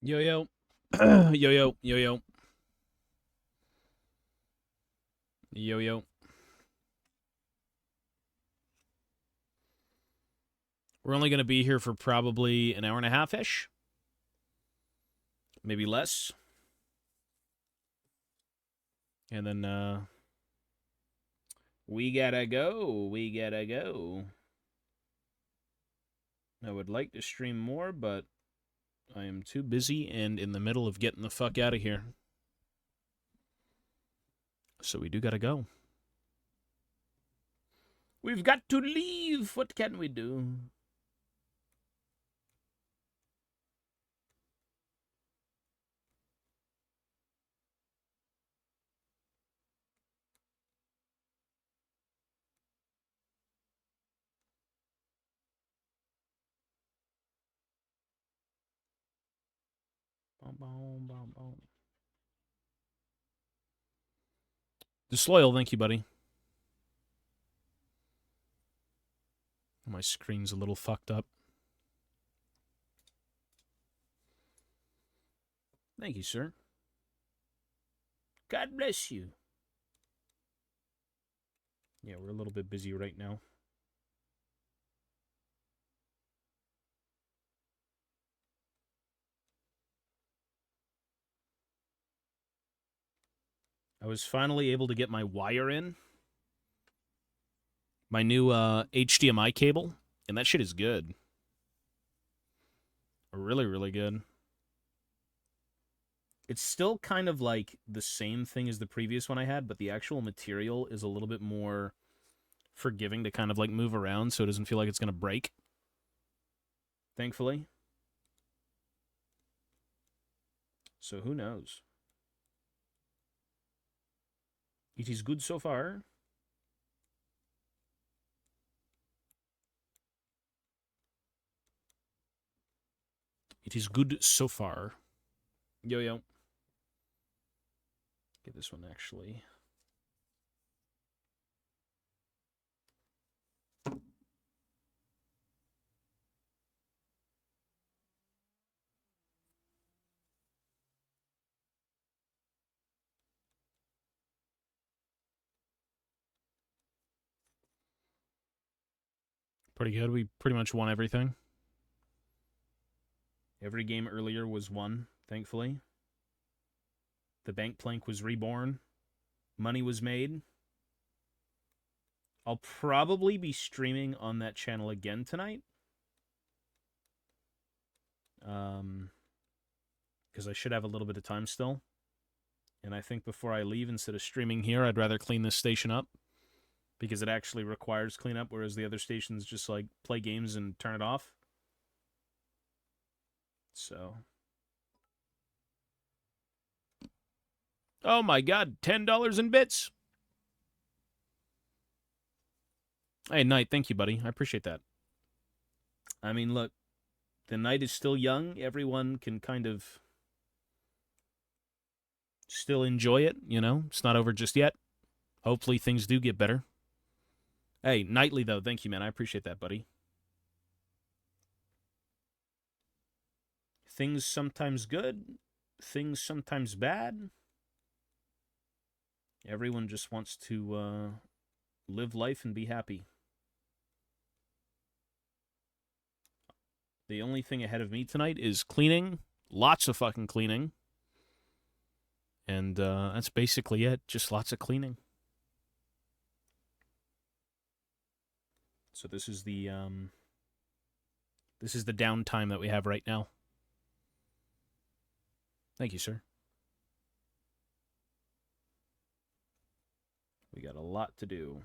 Yo yo. Yo yo yo yo. Yo yo. We're only going to be here for probably an hour and a half ish. Maybe less. And then we gotta go. We gotta go. I would like to stream more, but I am too busy and in the middle of getting the fuck out of here. So we do gotta go. We've got to leave. What can we do? Boom, boom, boom, boom. Disloyal, thank you, buddy. My screen's a little fucked up. Thank you, sir. God bless you. Yeah, we're a little bit busy right now. I was finally able to get my wire in. My new HDMI cable. And that shit is good. Really, really good. It's still kind of like the same thing as the previous one I had, but the actual material is a little bit more forgiving to kind of like move around so it doesn't feel like it's going to break. Thankfully. So who knows? It is good so far. It is good so far. Yo, yo. Get this one actually. Pretty good. We pretty much won everything. Every game earlier was won, thankfully. The bank plank was reborn. Money was made. I'll probably be streaming on that channel again tonight. Because I should have a little bit of time still. And I think before I leave, instead of streaming here, I'd rather clean this station up. Because it actually requires cleanup, whereas the other stations just like play games and turn it off. So. Oh my god, $10 in bits. Hey, Knight, thank you, buddy. I appreciate that. I mean, look, the night is still young. Everyone can kind of still enjoy it, you know? It's not over just yet. Hopefully things do get better. Hey, Nightly, though, thank you, man. I appreciate that, buddy. Things sometimes good, things sometimes bad. Everyone just wants to live life and be happy. The only thing ahead of me tonight is cleaning. Lots of fucking cleaning. And that's basically it. Just lots of cleaning. So this is the downtime that we have right now. Thank you, sir. We got a lot to do.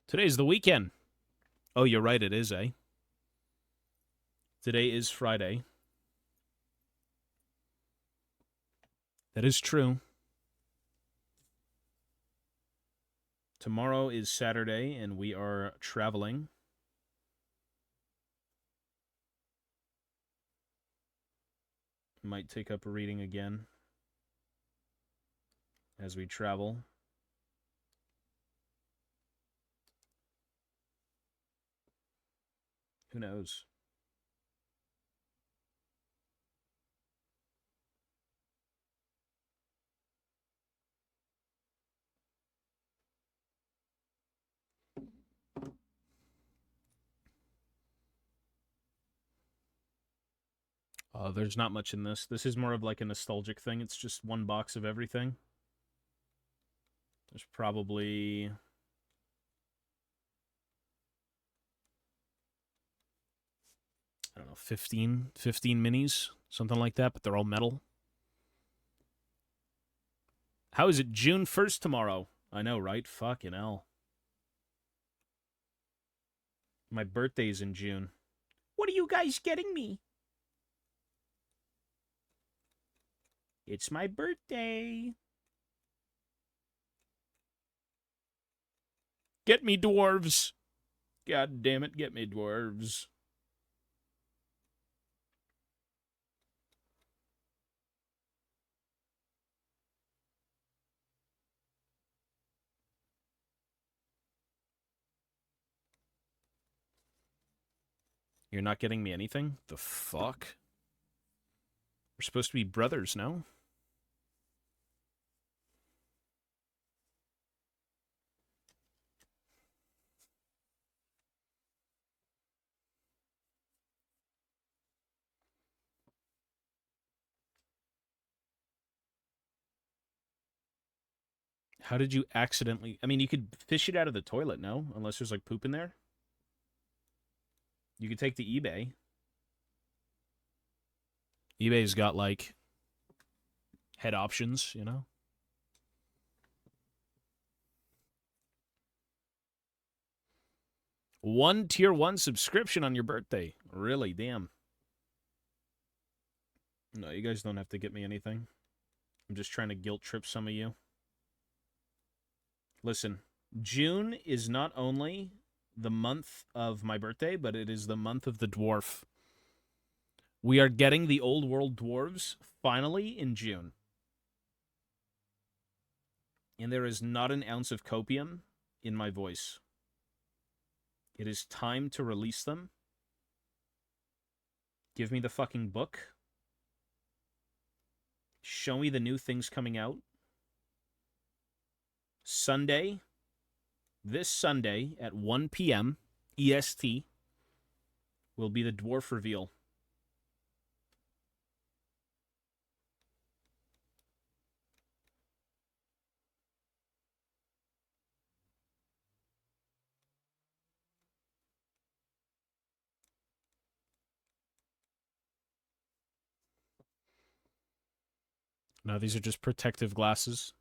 Today's the weekend. Oh, you're right, it is, eh? Today is Friday. That is true. Tomorrow is Saturday, and we are traveling. Might take up a reading again as we travel. Who knows? There's not much in this. This is more of like a nostalgic thing. It's just one box of everything. There's probably... I don't know, 15 minis, something like that, but they're all metal. How is it June 1st tomorrow? I know, right? Fucking hell. My birthday's in June. What are you guys getting me? It's my birthday. Get me, dwarves. God damn it, get me, dwarves. You're not getting me anything? The fuck? We're supposed to be brothers, no? How did you accidentally... I mean, you could fish it out of the toilet, no? Unless there's, like, poop in there? You could take the eBay. eBay's got, like, head options, you know? One tier 1 subscription on your birthday. Really, damn. No, you guys don't have to get me anything. I'm just trying to guilt trip some of you. Listen, June is not only the month of my birthday, but it is the month of the dwarf. We are getting the old world dwarves finally in June. And there is not an ounce of copium in my voice. It is time to release them. Give me the fucking book. Show me the new things coming out. Sunday, this Sunday at 1 p.m. EST will be the dwarf reveal. No, these are just protective glasses.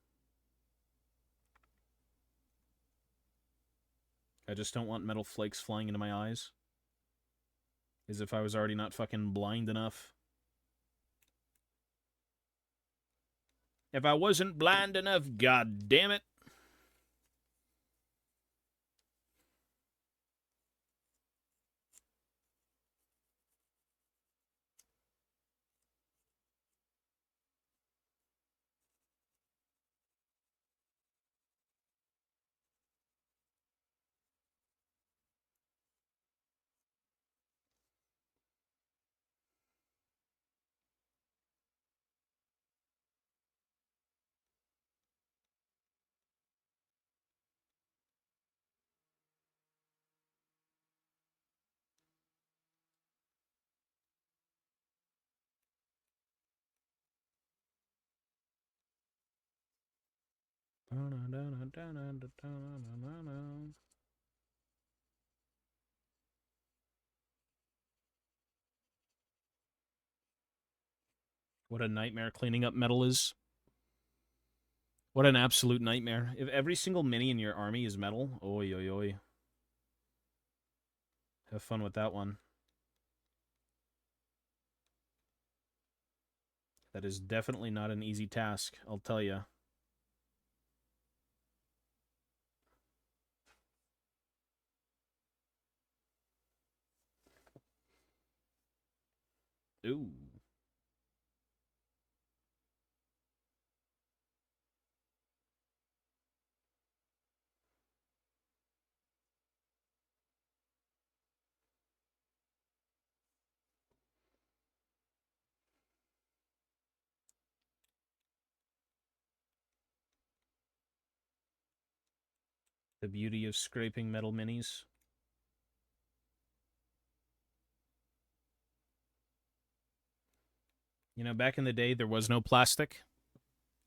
I just don't want metal flakes flying into my eyes. As if I was already not fucking blind enough. If I wasn't blind enough, god damn it. What a nightmare cleaning up metal is. What an absolute nightmare. If every single mini in your army is metal, oi, oi, oi. Have fun with that one. That is definitely not an easy task, I'll tell you. Ooh. The beauty of scraping metal minis. You know, back in the day, there was no plastic.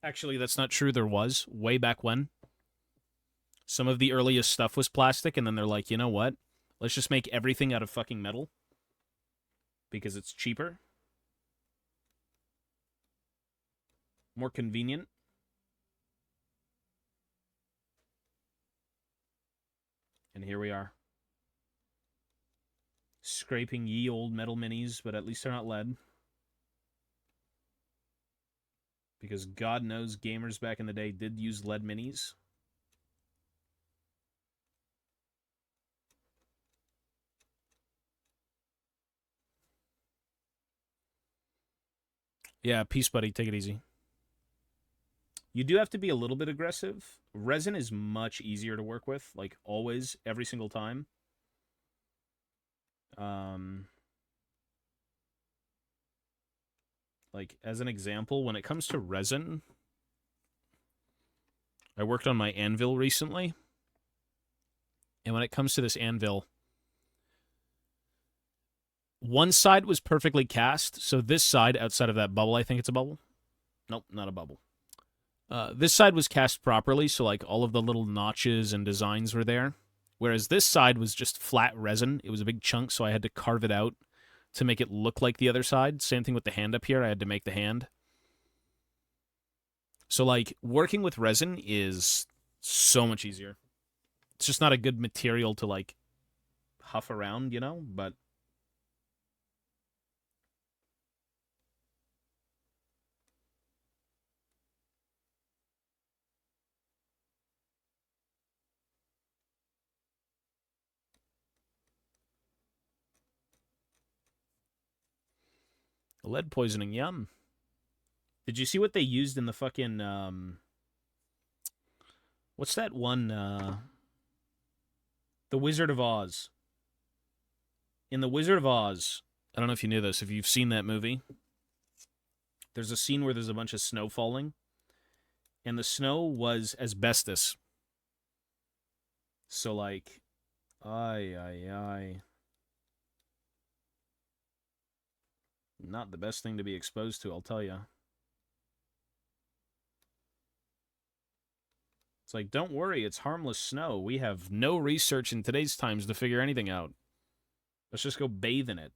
Actually, that's not true. There was, way back when. Some of the earliest stuff was plastic, and then they're like, you know what? Let's just make everything out of fucking metal. Because it's cheaper. More convenient. And here we are. Scraping ye old metal minis, but at least they're not lead. Because God knows gamers back in the day did use lead minis. Yeah, peace, buddy. Take it easy. You do have to be a little bit aggressive. Resin is much easier to work with, like always, every single time. Like, as an example, when it comes to resin, I worked on my anvil recently. And when it comes to this anvil, one side was perfectly cast. So this side, outside of that bubble, I think it's a bubble. Nope, not a bubble. This side was cast properly, so like all of the little notches and designs were there. Whereas this side was just flat resin. It was a big chunk, so I had to carve it out to make it look like the other side. Same thing with the hand up here. I had to make the hand. So, like, working with resin is so much easier. It's just not a good material to, like, huff around, you know? But lead poisoning, yum. Did you see what they used in the fucking, what's that one, The Wizard of Oz? In The Wizard of Oz, I don't know if you knew this, if you've seen that movie, there's a scene where there's a bunch of snow falling, and the snow was asbestos. So, like, ay. Not the best thing to be exposed to, I'll tell you. It's like, don't worry, it's harmless snow. We have no research in today's times to figure anything out. Let's just go bathe in it.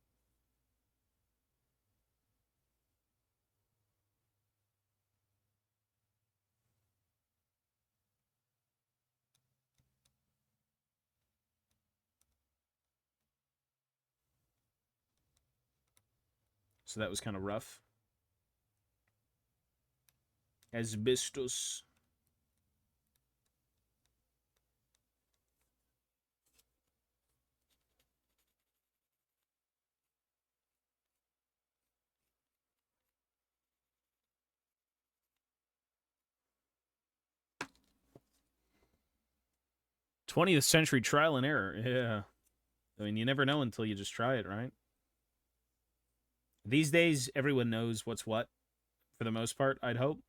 So that was kind of rough. Asbestos. '20th century trial and error. Yeah. I mean, you never know until you just try it, right? These days, everyone knows what's what, for the most part, I'd hope.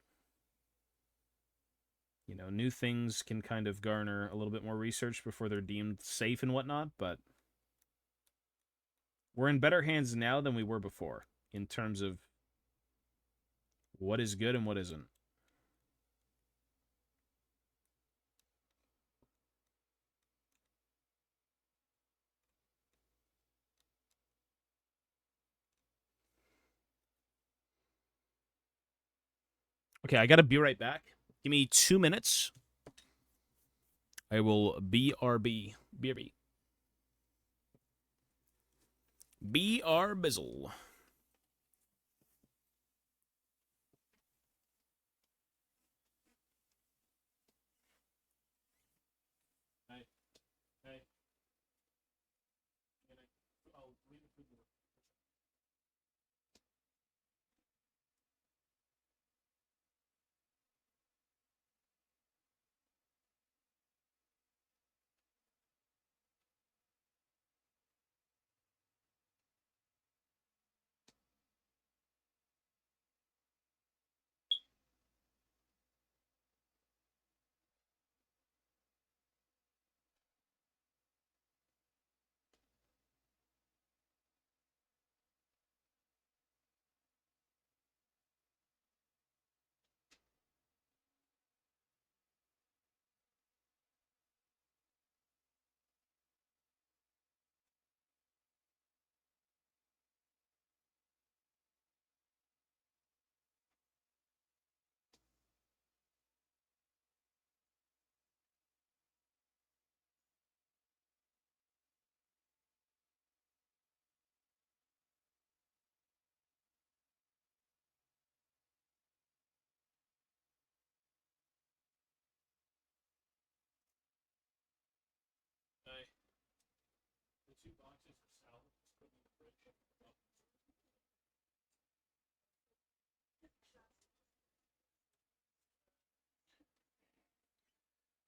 You know, new things can kind of garner a little bit more research before they're deemed safe and whatnot, but we're in better hands now than we were before in terms of what is good and what isn't. Okay, I gotta be right back. Give me 2 minutes. I will BRB. BRB. BR Bizzle. Hey, hey. I'll leave it for you.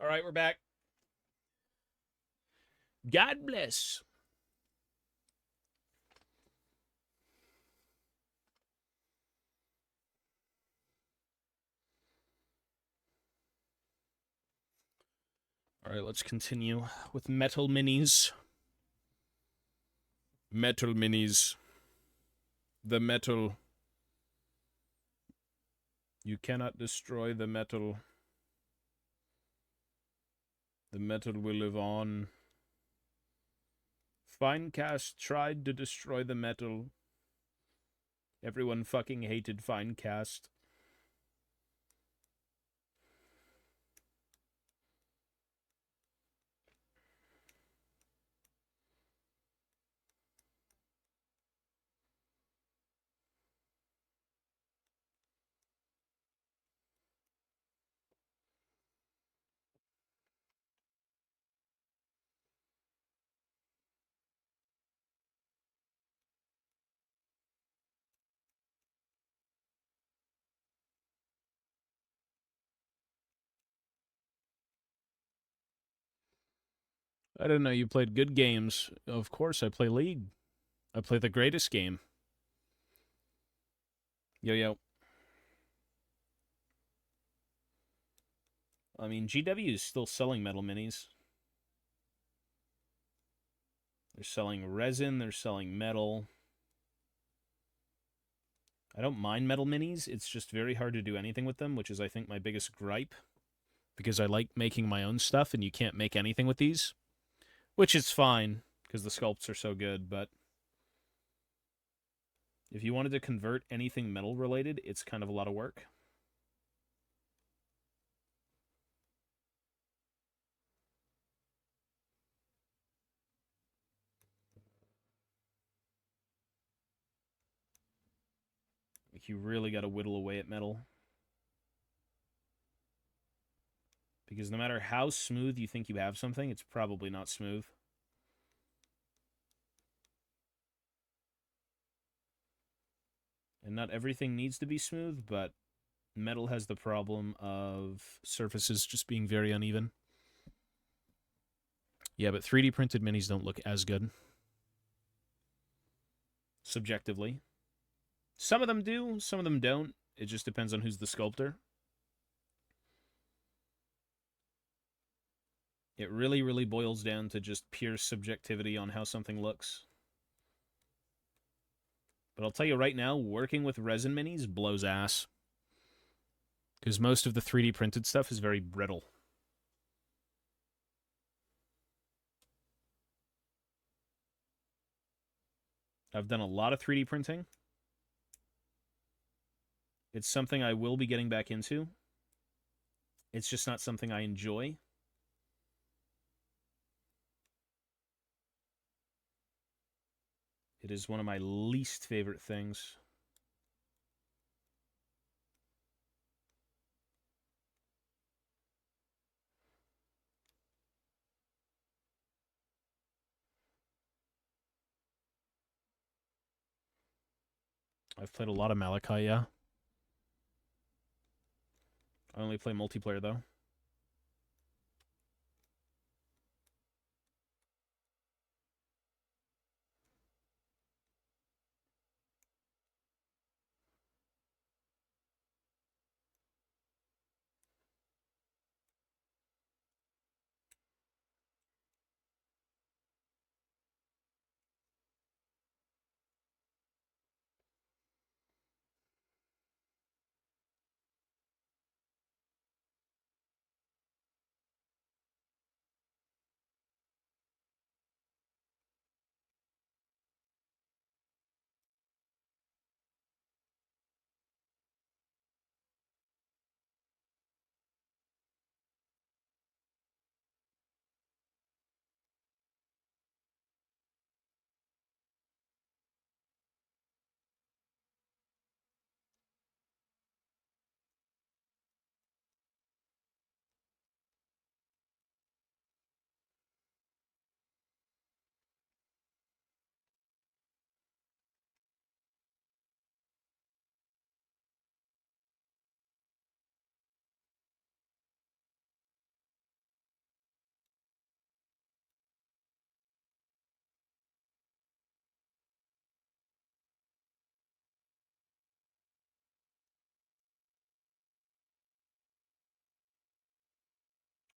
All right, we're back. God bless. All right, let's continue with metal minis. Metal minis. The metal. You cannot destroy the metal. The metal will live on. Finecast tried to destroy the metal. Everyone fucking hated Finecast. I didn't know you played good games. Of course, I play League. I play the greatest game. Yo, yo. I mean, GW is still selling metal minis. They're selling resin, they're selling metal. I don't mind metal minis. It's just very hard to do anything with them, which is, I think, my biggest gripe. Because I like making my own stuff, and you can't make anything with these. Which is fine, because the sculpts are so good, but if you wanted to convert anything metal related, it's kind of a lot of work. Like, you really got to whittle away at metal. Because no matter how smooth you think you have something, it's probably not smooth. And not everything needs to be smooth, but metal has the problem of surfaces just being very uneven. Yeah, but 3D printed minis don't look as good. Subjectively. Some of them do, some of them don't. It just depends on who's the sculptor. It really, really boils down to just pure subjectivity on how something looks. But I'll tell you right now, working with resin minis blows ass. Because most of the 3D printed stuff is very brittle. I've done a lot of 3D printing. It's something I will be getting back into. It's just not something I enjoy. It is one of my least favorite things. I've played a lot of Malachi, yeah. I only play multiplayer, though.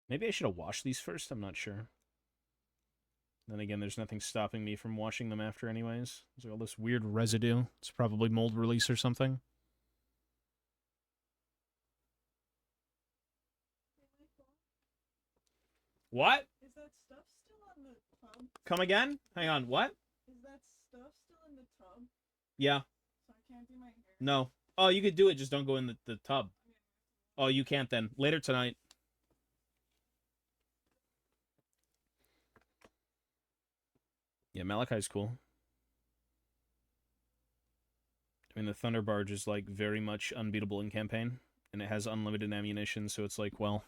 Maybe I should have washed these first. I'm not sure. Then again, there's nothing stopping me from washing them after anyways. There's all this weird residue. It's probably mold release or something. What? Is that stuff still on the tub? Come again? Hang on, what? Is that stuff still in the tub? Yeah. So I can't do my hair? No. Oh, you could do it, just don't go in the tub. Oh, you can't then. Later tonight. Yeah, Malachi's cool. I mean, the Thunder Barge is, like, very much unbeatable in campaign, and it has unlimited ammunition, so it's like, well,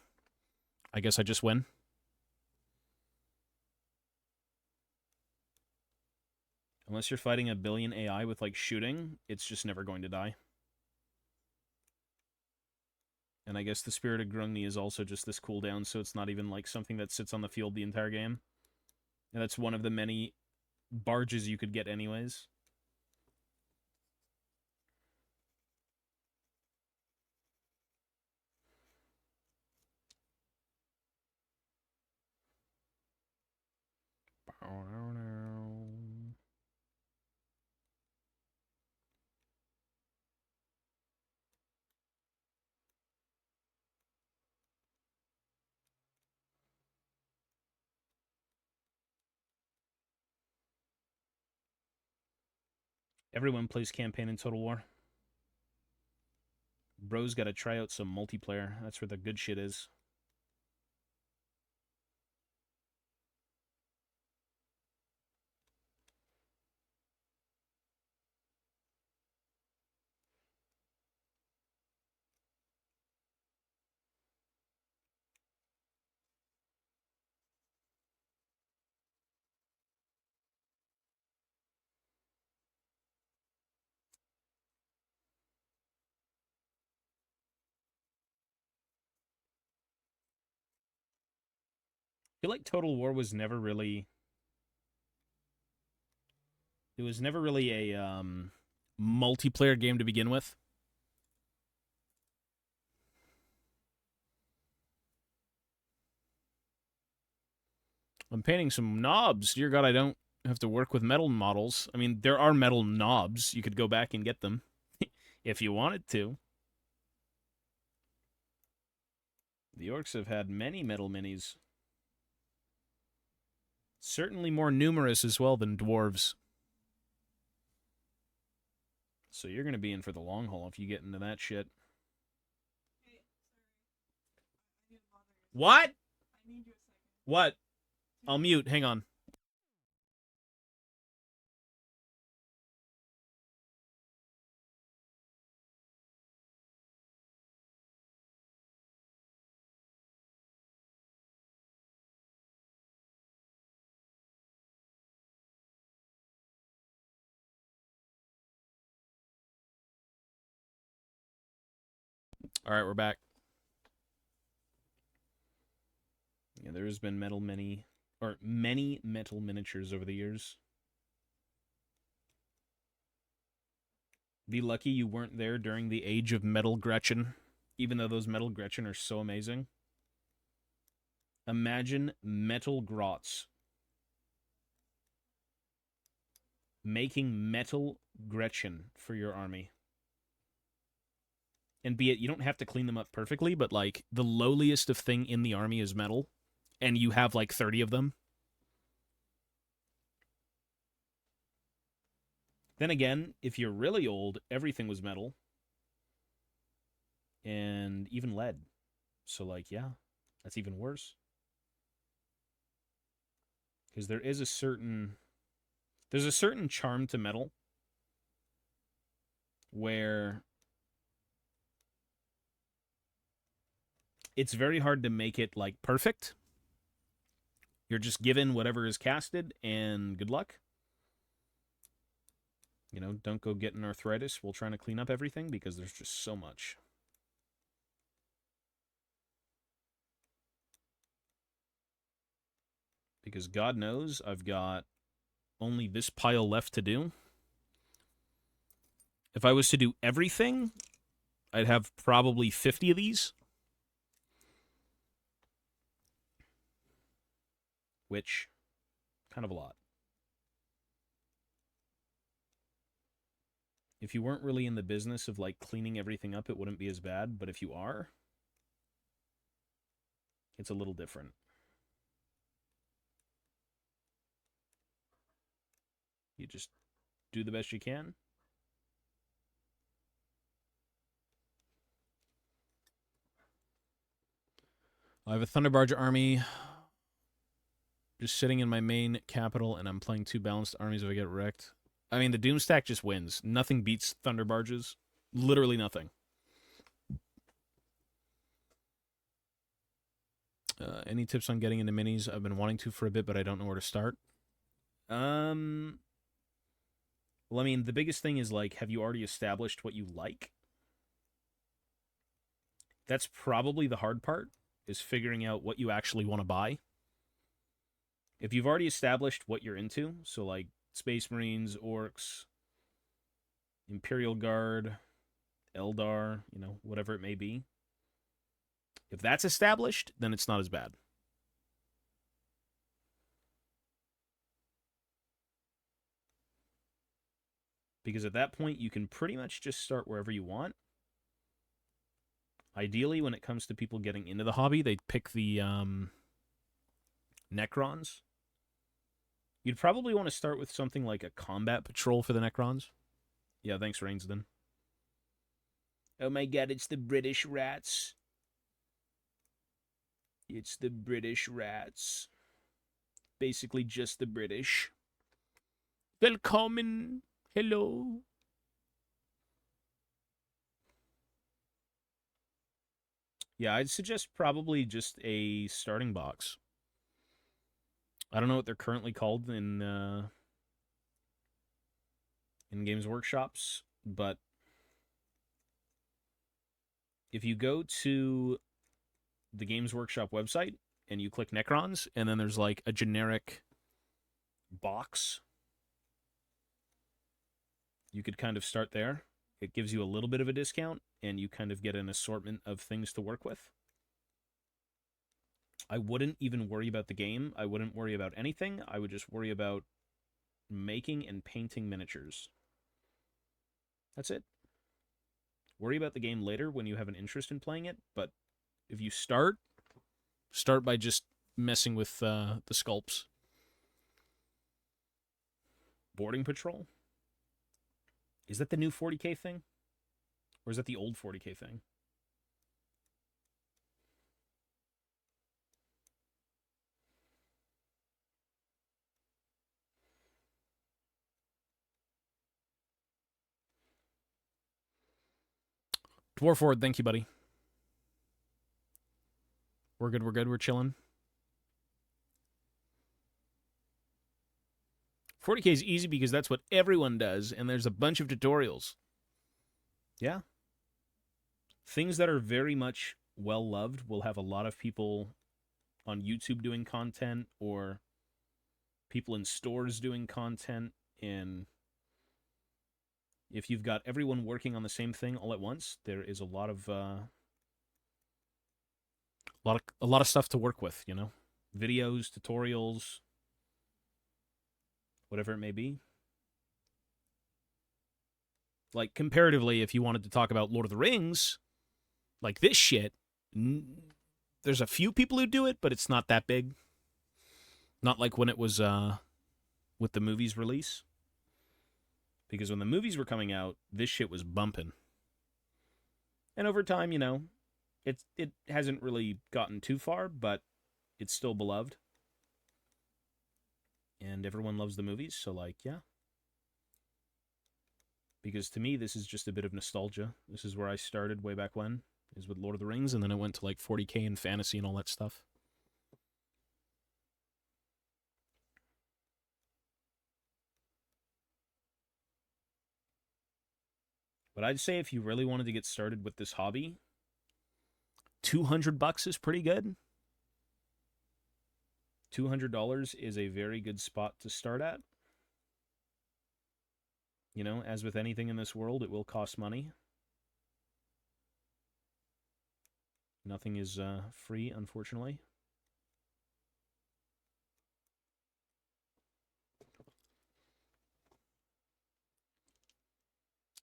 I guess I just win. Unless you're fighting a billion AI with, like, shooting, it's just never going to die. And I guess the Spirit of Grungni is also just this cooldown, so it's not even, like, something that sits on the field the entire game. And that's one of the many barges you could get anyways. Everyone plays campaign in Total War. Bro's got to try out some multiplayer. That's where the good shit is. I feel like Total War was never really... It was never really a multiplayer game to begin with. I'm painting some knobs. Dear God, I don't have to work with metal models. I mean, there are metal knobs. You could go back and get them if you wanted to. The orcs have had many metal minis. Certainly more numerous as well than dwarves. So you're going to be in for the long haul if you get into that shit. Hey, sorry. I need to bother you. What? I need you a second. What? I'll mute. Hang on. All right, we're back. Yeah, there's been many metal miniatures over the years. Be lucky you weren't there during the age of Metal Gretchen, even though those Metal Gretchen are so amazing. Imagine Metal Grots making Metal Gretchen for your army. And be it, you don't have to clean them up perfectly, but, like, the lowliest of thing in the army is metal, and you have, like, 30 of them. Then again, if you're really old, everything was metal. And even lead. So, like, yeah, that's even worse. Because there is a certain... There's a certain charm to metal where it's very hard to make it, like, perfect. You're just given whatever is casted, and good luck. You know, don't go getting arthritis while trying to clean up everything, because there's just so much. Because God knows I've got only this pile left to do. If I was to do everything, I'd have probably 50 of these. which kind of a lot. If you weren't really in the business of like cleaning everything up, it wouldn't be as bad. But if you are, it's a little different. You just do the best you can. I have a Thunderbarge army just sitting in my main capital, and I'm playing 2 balanced armies if I get wrecked. I mean, the Doomstack just wins. Nothing beats Thunderbarges. Literally nothing. Any tips on getting into minis? I've been wanting to for a bit, but I don't know where to start. Well, I mean, the biggest thing is, like, have you already established what you like? That's probably the hard part, is figuring out what you actually want to buy. If you've already established what you're into, so like Space Marines, Orcs, Imperial Guard, Eldar, you know, whatever it may be. If that's established, then it's not as bad. Because at that point, you can pretty much just start wherever you want. Ideally, when it comes to people getting into the hobby, they pick the Necrons. You'd probably want to start with something like a combat patrol for the Necrons. Yeah, thanks, Rainsden. Oh my god, it's the British rats. It's the British rats. Basically just the British. Welcome. Hello. Yeah, I'd suggest probably just a starting box. I don't know what they're currently called in Games Workshops, but if you go to the Games Workshop website and you click Necrons, and then there's like a generic box, you could kind of start there. It gives you a little bit of a discount, and you kind of get an assortment of things to work with. I wouldn't even worry about the game. I wouldn't worry about anything. I would just worry about making and painting miniatures. That's it. Worry about the game later when you have an interest in playing it, but if you start by just messing with the sculpts. Boarding Patrol? Is that the new 40k thing? Or is that the old 40k thing? Dwarford, thank you, buddy. We're good, we're chilling. 40k is easy because that's what everyone does, and there's a bunch of tutorials. Yeah. Things that are very much well-loved will have a lot of people on YouTube doing content, or people in stores doing content, and if you've got everyone working on the same thing all at once, there is a lot of stuff to work with, you know? Videos, tutorials, whatever it may be. Like, comparatively, if you wanted to talk about Lord of the Rings, like this shit, there's a few people who do it, but it's not that big. Not like when it was with the movies release. Because when the movies were coming out, this shit was bumping. And over time, you know, it hasn't really gotten too far, but it's still beloved. And everyone loves the movies, so like, yeah. Because to me, this is just a bit of nostalgia. This is where I started way back when, is with Lord of the Rings, and then it went to like 40k and fantasy and all that stuff. But I'd say if you really wanted to get started with this hobby, $200 is pretty good. $200 is a very good spot to start at. You know, as with anything in this world, it will cost money. Nothing is free, unfortunately.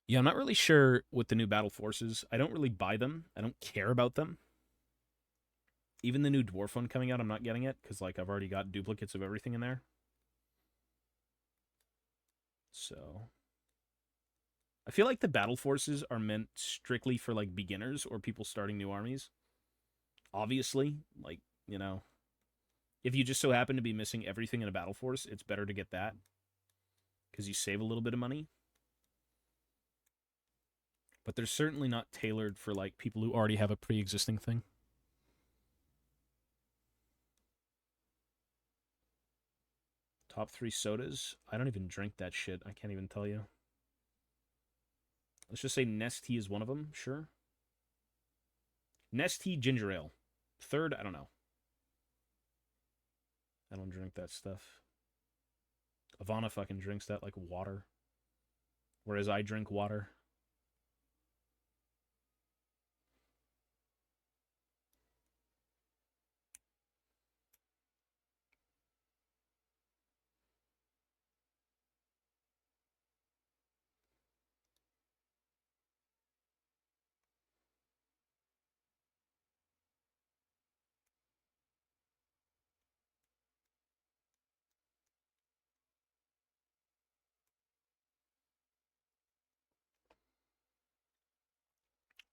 Yeah, I'm not really sure with the new battle forces. I don't really buy them. I don't care about them. Even the new dwarf one coming out, I'm not getting it because like I've already got duplicates of everything in there. So I feel like the battle forces are meant strictly for like beginners or people starting new armies. Obviously, like, you know, if you just so happen to be missing everything in a battle force, it's better to get that because you save a little bit of money. But they're certainly not tailored for like people who already have a pre-existing thing. Top 3 sodas. I don't even drink that shit. I can't even tell you. Let's just say Nestea is one of them. Sure. Nestea ginger ale. Third, I don't know. I don't drink that stuff. Ivana fucking drinks that like water. Whereas I drink water.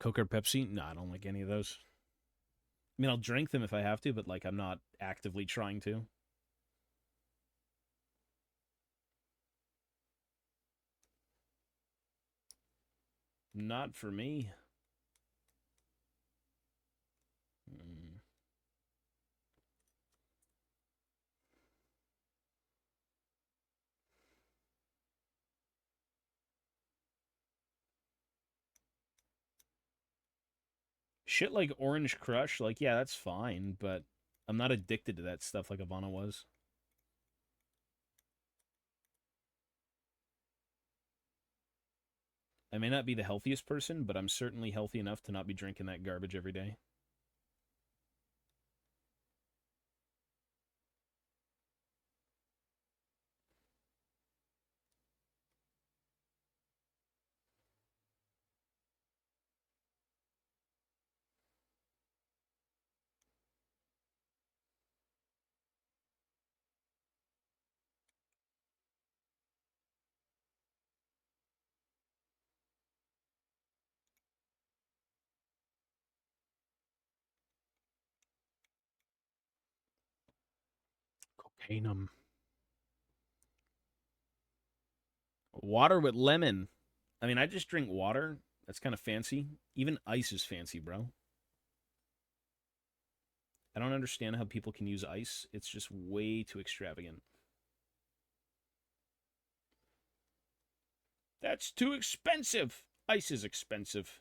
Coke or Pepsi? No, I don't like any of those. I mean, I'll drink them if I have to, but like I'm not actively trying to. Not for me. Mm. Shit like Orange Crush, like, yeah, that's fine, but I'm not addicted to that stuff like Ivana was. I may not be the healthiest person, but I'm certainly healthy enough to not be drinking that garbage every day. Cocainum. Water with lemon. I mean, I just drink water. That's kind of fancy. Even ice is fancy, bro. I don't understand how people can use ice. It's just way too extravagant. That's too expensive. Ice is expensive.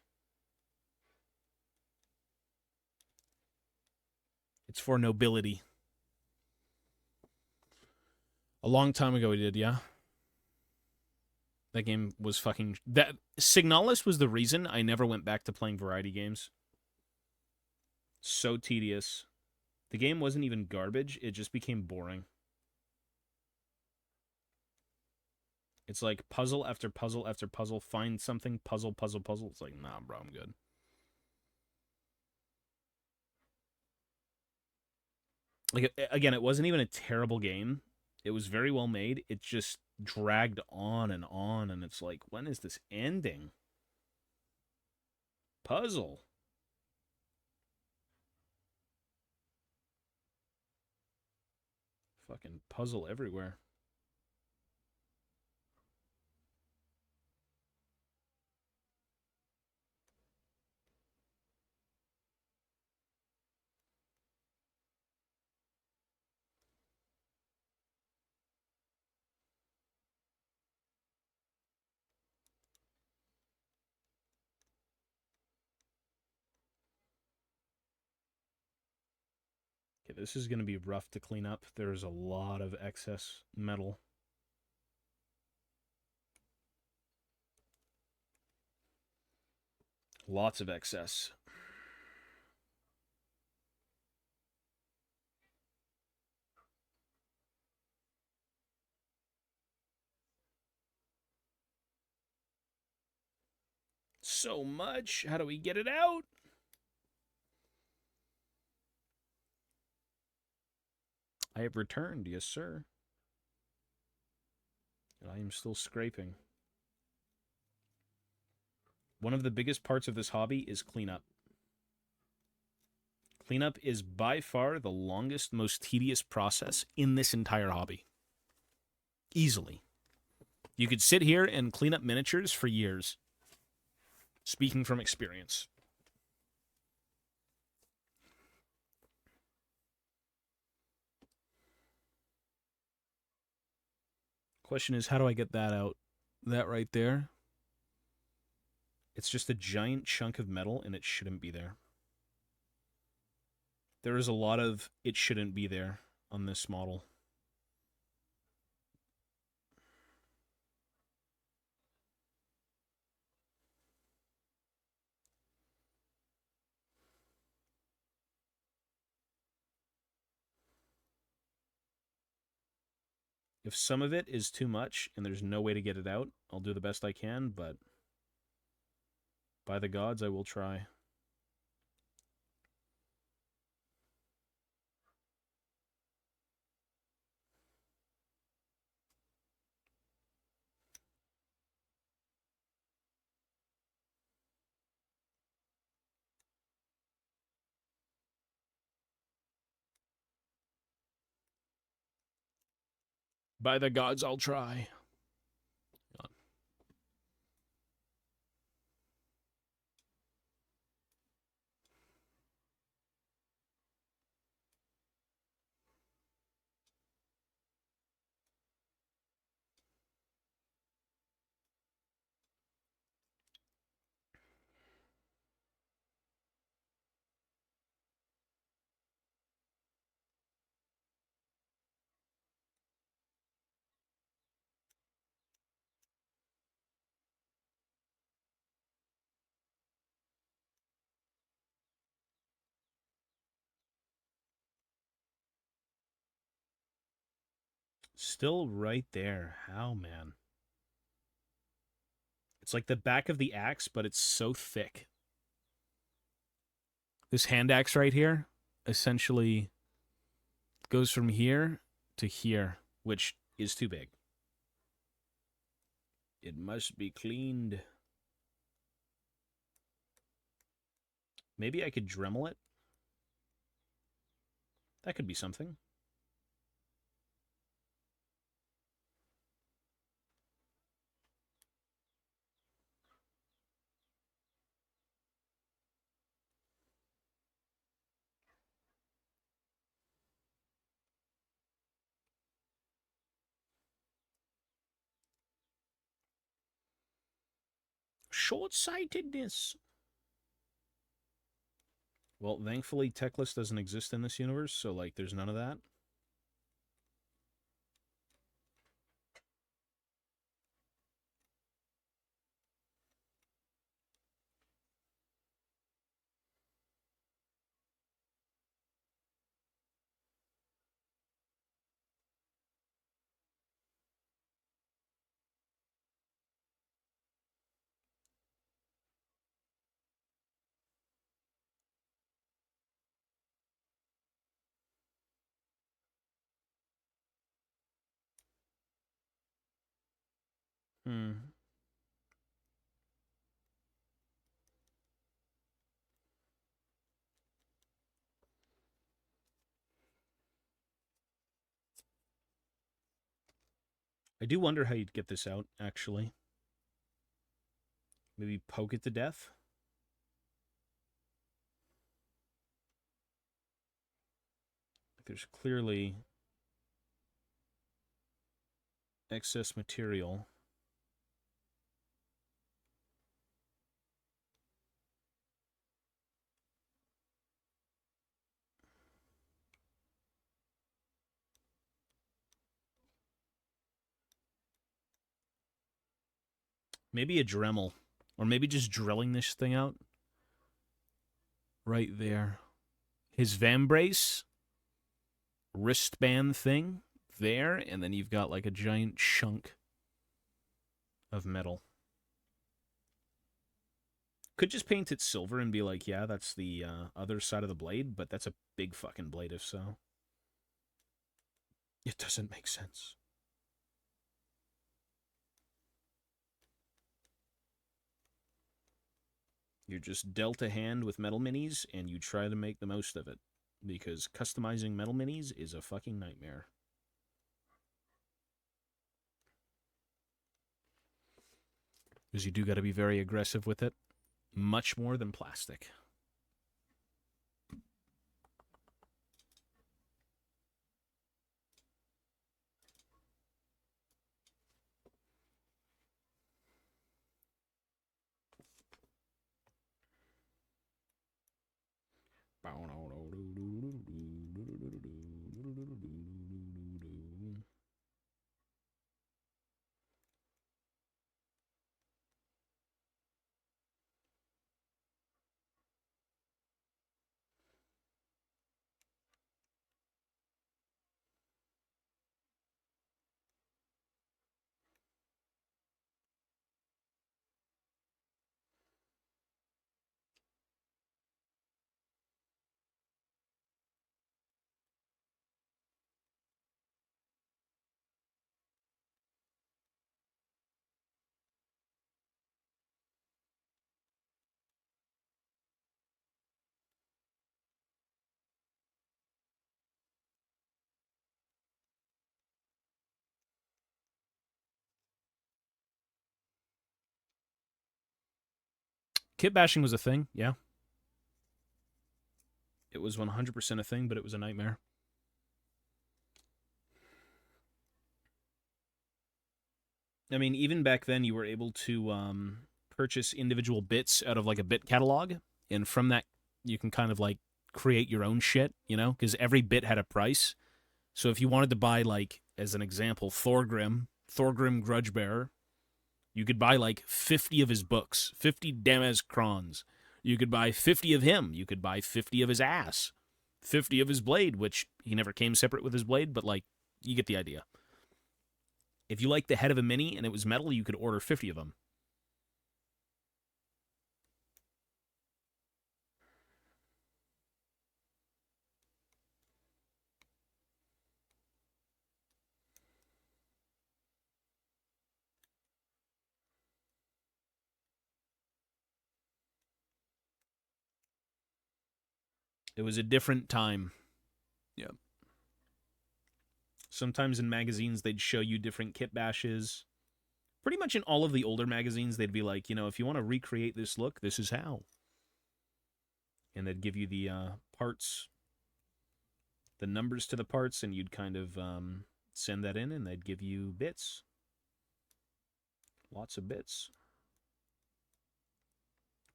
It's for nobility. A long time ago, we did, yeah. That game was fucking. That Signalis was the reason I never went back to playing variety games. So tedious. The game wasn't even garbage, it just became boring. It's like puzzle after puzzle after puzzle. Find something, puzzle, puzzle, puzzle. It's like, nah, bro, I'm good. Like, again, it wasn't even a terrible game. It was very well made. It just dragged on, and it's like, when is this ending? Puzzle. Fucking puzzle everywhere. Okay, this is going to be rough to clean up. There's a lot of excess metal. Lots of excess. so much. How do we get it out? I have returned, yes, sir. And I am still scraping. One of the biggest parts of this hobby is cleanup. Cleanup is by far the longest, most tedious process in this entire hobby. Easily. You could sit here and clean up miniatures for years. Speaking from experience. Question is, how do I get that out? That right there. It's just a giant chunk of metal, and it shouldn't be there. There is a lot of it shouldn't be there on this model. If some of it is too much and there's no way to get it out, I'll do the best I can, but by the gods, I will try. By the gods, I'll try. Still right there. How, man? It's like the back of the axe, but it's so thick. This hand axe right here essentially goes from here to here, which is too big. It must be cleaned. Maybe I could Dremel it. That could be something. Short-sightedness. Well, thankfully, Techless doesn't exist in this universe, so, like, there's none of that. Hmm. I do wonder how you'd get this out, actually. Maybe poke it to death? There's clearly excess material. Maybe a Dremel. Or maybe just drilling this thing out. Right there. His vambrace wristband thing there, and then you've got like a giant chunk of metal. Could just paint it silver and be like, yeah, that's the other side of the blade, but that's a big fucking blade if so. It doesn't make sense. You're just dealt a hand with metal minis and you try to make the most of it. Because customizing metal minis is a fucking nightmare. Because you do got to be very aggressive with it. Much more than plastic. Kit bashing was a thing, yeah. It was 100% a thing, but it was a nightmare. I mean, even back then, you were able to purchase individual bits out of like a bit catalog, and from that, you can kind of like create your own shit, you know, because every bit had a price. So if you wanted to buy, like, as an example, Thorgrim Grudgebearer, you could buy like 50 of his books, 50 Damaz Krons. You could buy 50 of him. You could buy 50 of his ass, 50 of his blade, which he never came separate with his blade, but like, you get the idea. If you liked the head of a mini and it was metal, you could order 50 of them. It was a different time. Yeah. Sometimes in magazines, they'd show you different kit bashes. Pretty much in all of the older magazines, they'd be like, you know, if you want to recreate this look, this is how. And they'd give you the parts, the numbers to the parts, and you'd kind of send that in, and they'd give you bits. Lots of bits.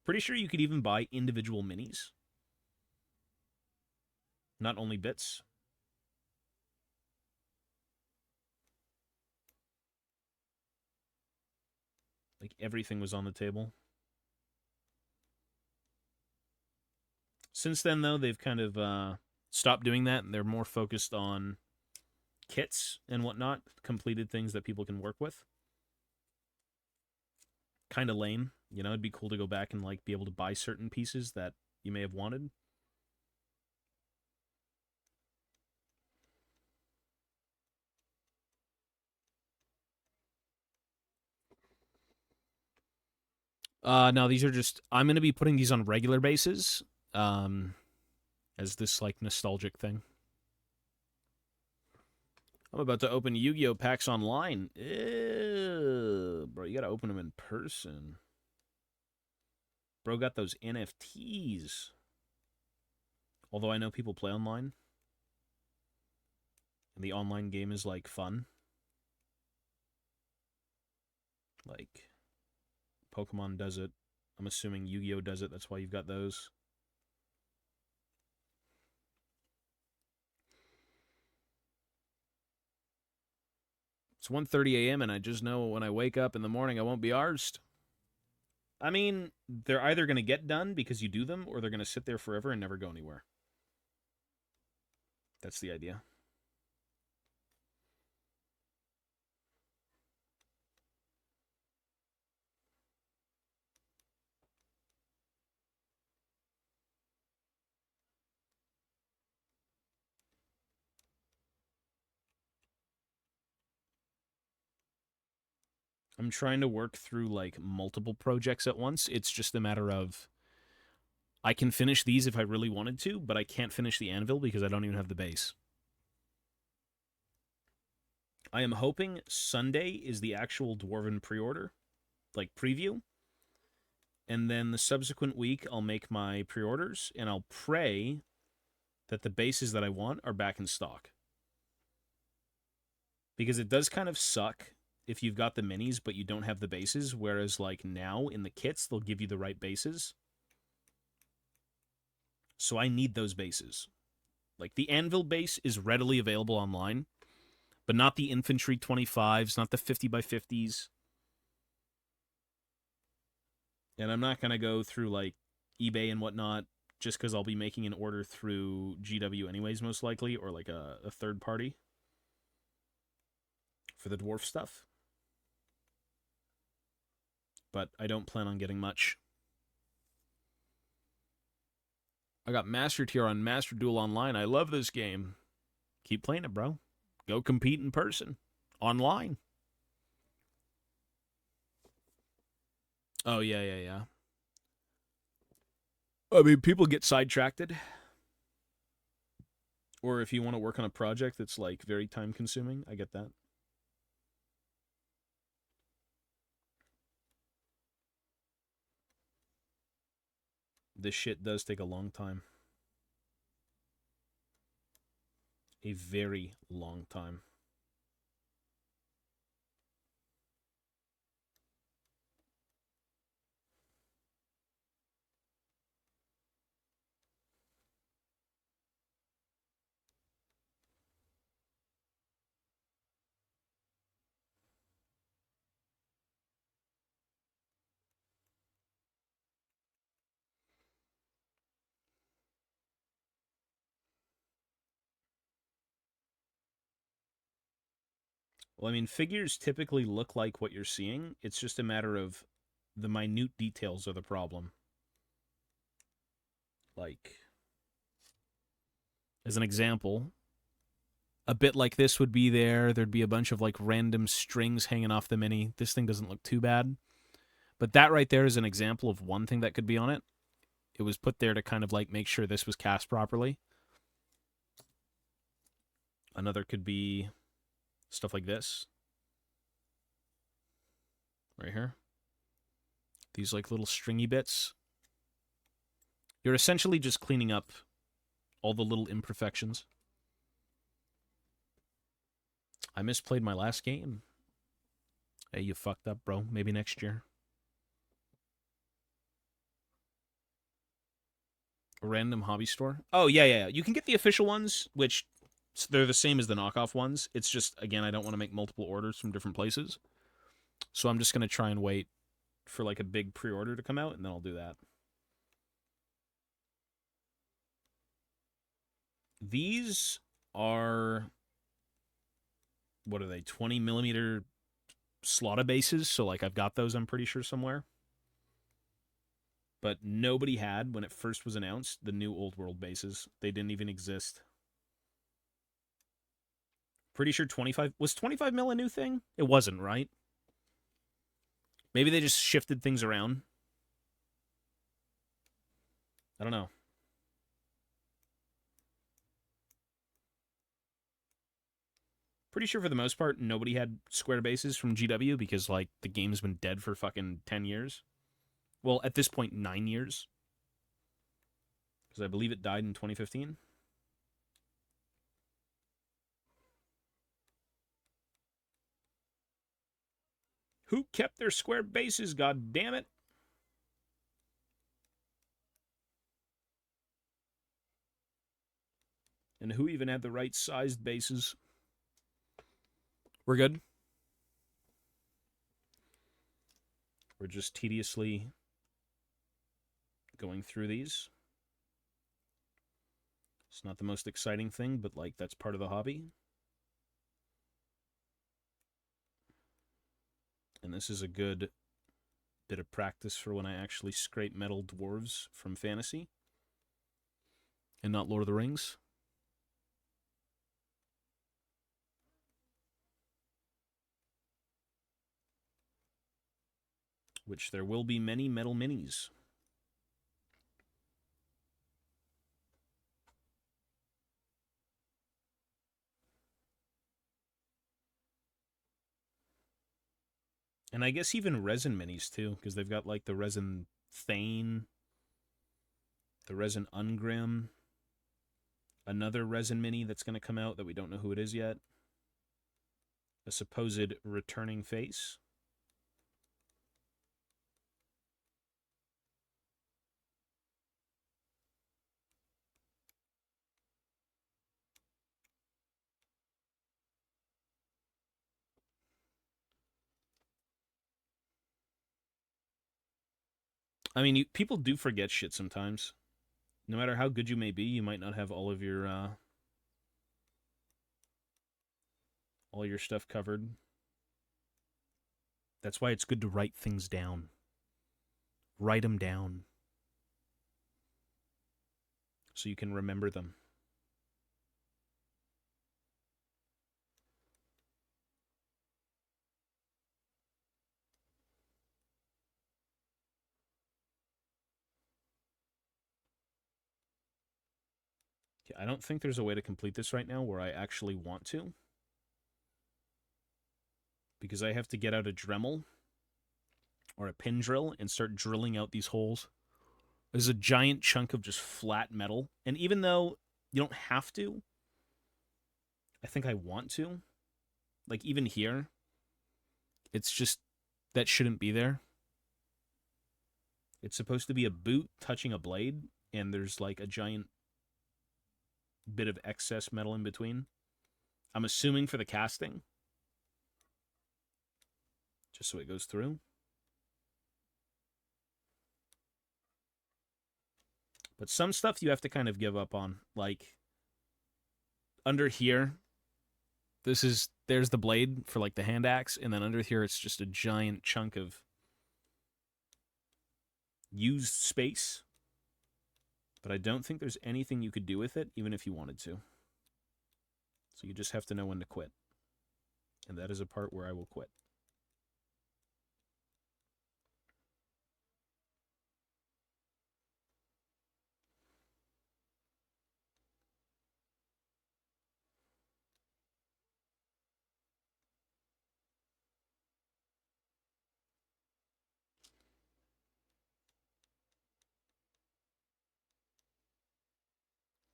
Pretty sure you could even buy individual minis. Not only bits. Like, everything was on the table. Since then, though, they've kind of stopped doing that, and they're more focused on kits and whatnot, completed things that people can work with. Kind of lame. You know, it'd be cool to go back and, like, be able to buy certain pieces that you may have wanted. No, these are just, I'm going to be putting these on regular basis as this, like, nostalgic thing. I'm about to open Yu-Gi-Oh! Packs online. Ew, bro, you got to open them in person. Bro got those NFTs. Although I know people play online. And the online game is, like, fun. Like, Pokemon does it. I'm assuming Yu-Gi-Oh! Does it. That's why you've got those. It's 1:30 a.m. and I just know when I wake up in the morning I won't be arsed. I mean, they're either going to get done because you do them, or they're going to sit there forever and never go anywhere. That's the idea. I'm trying to work through like multiple projects at once. It's just a matter of I can finish these if I really wanted to, but I can't finish the anvil because I don't even have the base. I am hoping Sunday is the actual Dwarven pre-order, like preview. And then the subsequent week, I'll make my pre-orders, and I'll pray that the bases that I want are back in stock. Because it does kind of suck if you've got the minis, but you don't have the bases, whereas like now in the kits, they'll give you the right bases. So I need those bases. Like the anvil base is readily available online, but not the infantry 25s, not the 50 by 50s. And I'm not going to go through like eBay and whatnot just because I'll be making an order through GW anyways, most likely, or like a third party for the dwarf stuff. But I don't plan on getting much. I got Master Tier on Master Duel Online. I love this game. Keep playing it, bro. Go compete in person. Online. Oh, yeah. I mean, people get sidetracked. Or if you want to work on a project that's like very time consuming, I get that. This shit does take a long time. A very long time. Well, I mean, figures typically look like what you're seeing. It's just a matter of the minute details are the problem. Like, as an example, a bit like this would be there. There'd be a bunch of like random strings hanging off the mini. This thing doesn't look too bad. But that right there is an example of one thing that could be on it. It was put there to kind of like make sure this was cast properly. Another could be stuff like this. Right here. These like little stringy bits. You're essentially just cleaning up all the little imperfections. I misplayed my last game. Hey, you fucked up, bro. Maybe next year. A random hobby store. Oh, yeah. You can get the official ones, which they're the same as the knockoff ones. It's just, again, I don't want to make multiple orders from different places. So I'm just going to try and wait for like a big pre-order to come out, and then I'll do that. These are, what are they, 20 millimeter slaughter bases? So like I've got those, I'm pretty sure, somewhere. But nobody had, when it first was announced, the new Old World bases. They didn't even exist. Pretty sure 25, was 25 mil a new thing? It wasn't, right? Maybe they just shifted things around. I don't know. Pretty sure for the most part, nobody had square bases from GW because, like, the game's been dead for fucking 10 years. Well, at this point, 9 years. Because I believe it died in 2015. Who kept their square bases, god damn it? And who even had the right sized bases? We're good. We're just tediously going through these. It's not the most exciting thing, but like that's part of the hobby. And this is a good bit of practice for when I actually scrape metal dwarves from fantasy and not Lord of the Rings. which there will be many metal minis. And I guess even resin minis too, because they've got like the resin Thane, the resin Ungrim, another resin mini that's going to come out that we don't know who it is yet, a supposed returning face. I mean, people do forget shit sometimes. No matter how good you may be, you might not have all your stuff covered. That's why it's good to write things down. Write them down so you can remember them. I don't think there's a way to complete this right now where I actually want to, because I have to get out a Dremel or a pin drill and start drilling out these holes. There's a giant chunk of just flat metal, and even though you don't have to, I think I want to. Like, even here, it's just, that shouldn't be there. It's supposed to be a boot touching a blade, and there's like a giant bit of excess metal in between. I'm assuming for the casting, just so it goes through. But some stuff you have to kind of give up on. Like, under here, there's the blade for like the hand axe, and then under here it's just a giant chunk of used space. But I don't think there's anything you could do with it, even if you wanted to. So you just have to know when to quit. And that is a part where I will quit.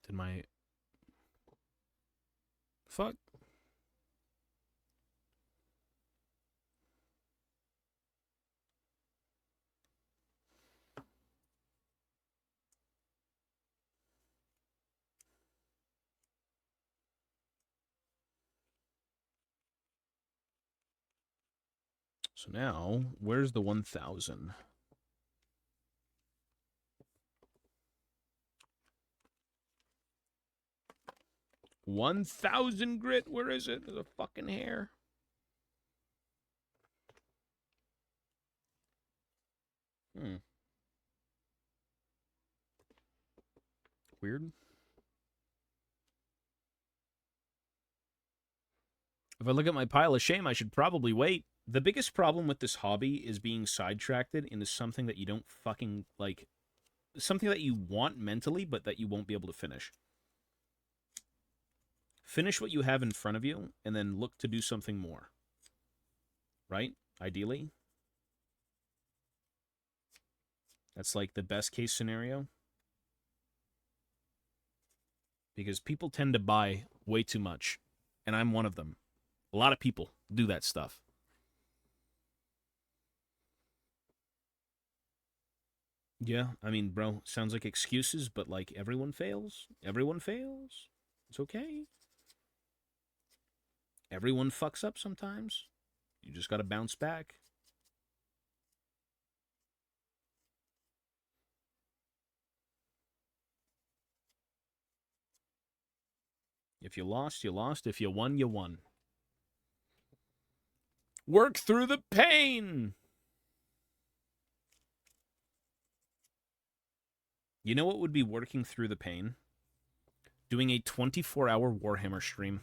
Did my... Fuck. So now, where's the 1,000? $1,000 grit. Where is it? There's a fucking hair. Weird. If I look at my pile of shame, I should probably wait. The biggest problem with this hobby is being sidetracked into something that you don't fucking like. Something that you want mentally, but that you won't be able to finish. Finish what you have in front of you, and then look to do something more. Right? Ideally. That's like the best case scenario. Because people tend to buy way too much. And I'm one of them. A lot of people do that stuff. Yeah, I mean, bro, sounds like excuses, but like everyone fails. Everyone fails. It's okay. Everyone fucks up sometimes. You just gotta bounce back. If you lost, you lost. If you won, you won. Work through the pain! You know what would be working through the pain? Doing a 24-hour Warhammer stream.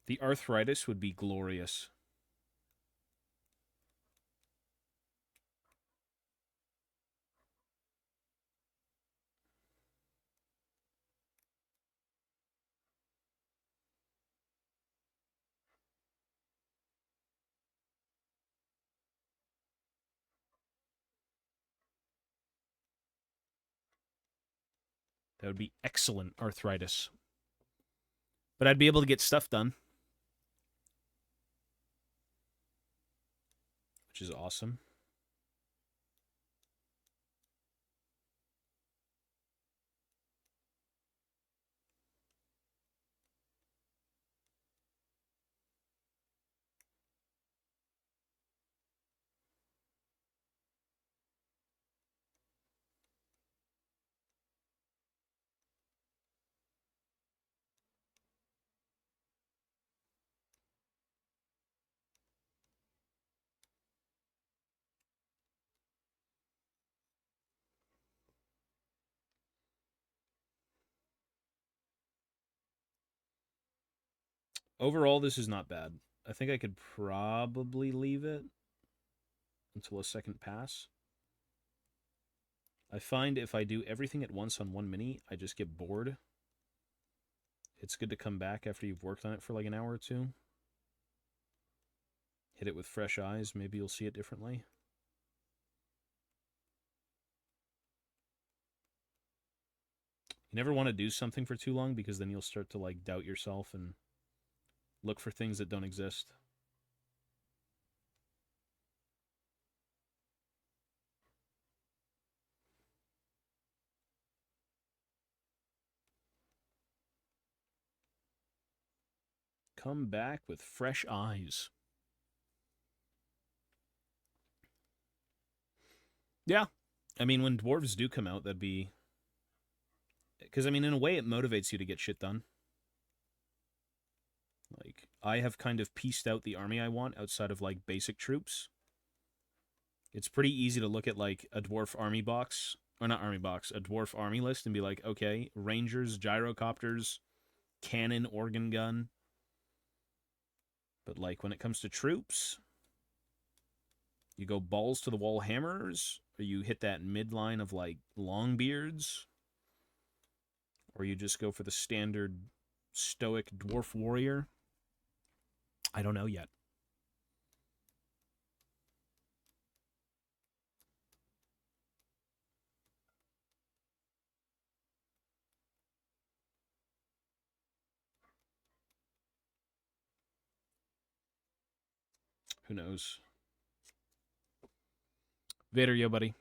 The arthritis would be glorious. That would be excellent arthritis. But I'd be able to get stuff done, which is awesome. Overall, this is not bad. I think I could probably leave it until a second pass. I find if I do everything at once on one mini, I just get bored. It's good to come back after you've worked on it for like an hour or two. Hit it with fresh eyes. Maybe you'll see it differently. You never want to do something for too long because then you'll start to like doubt yourself and look for things that don't exist. Come back with fresh eyes. Yeah. I mean, when dwarves do come out, that'd be... Because, I mean, in a way, it motivates you to get shit done. Like, I have kind of pieced out the army I want outside of, like, basic troops. It's pretty easy to look at, like, a dwarf army box, or not army box, a dwarf army list and be like, okay, rangers, gyrocopters, cannon, organ gun. But, like, when it comes to troops, you go balls to the wall hammers, or you hit that midline of, like, longbeards, or you just go for the standard stoic dwarf warrior. I don't know yet. Who knows? Vader, yo, buddy.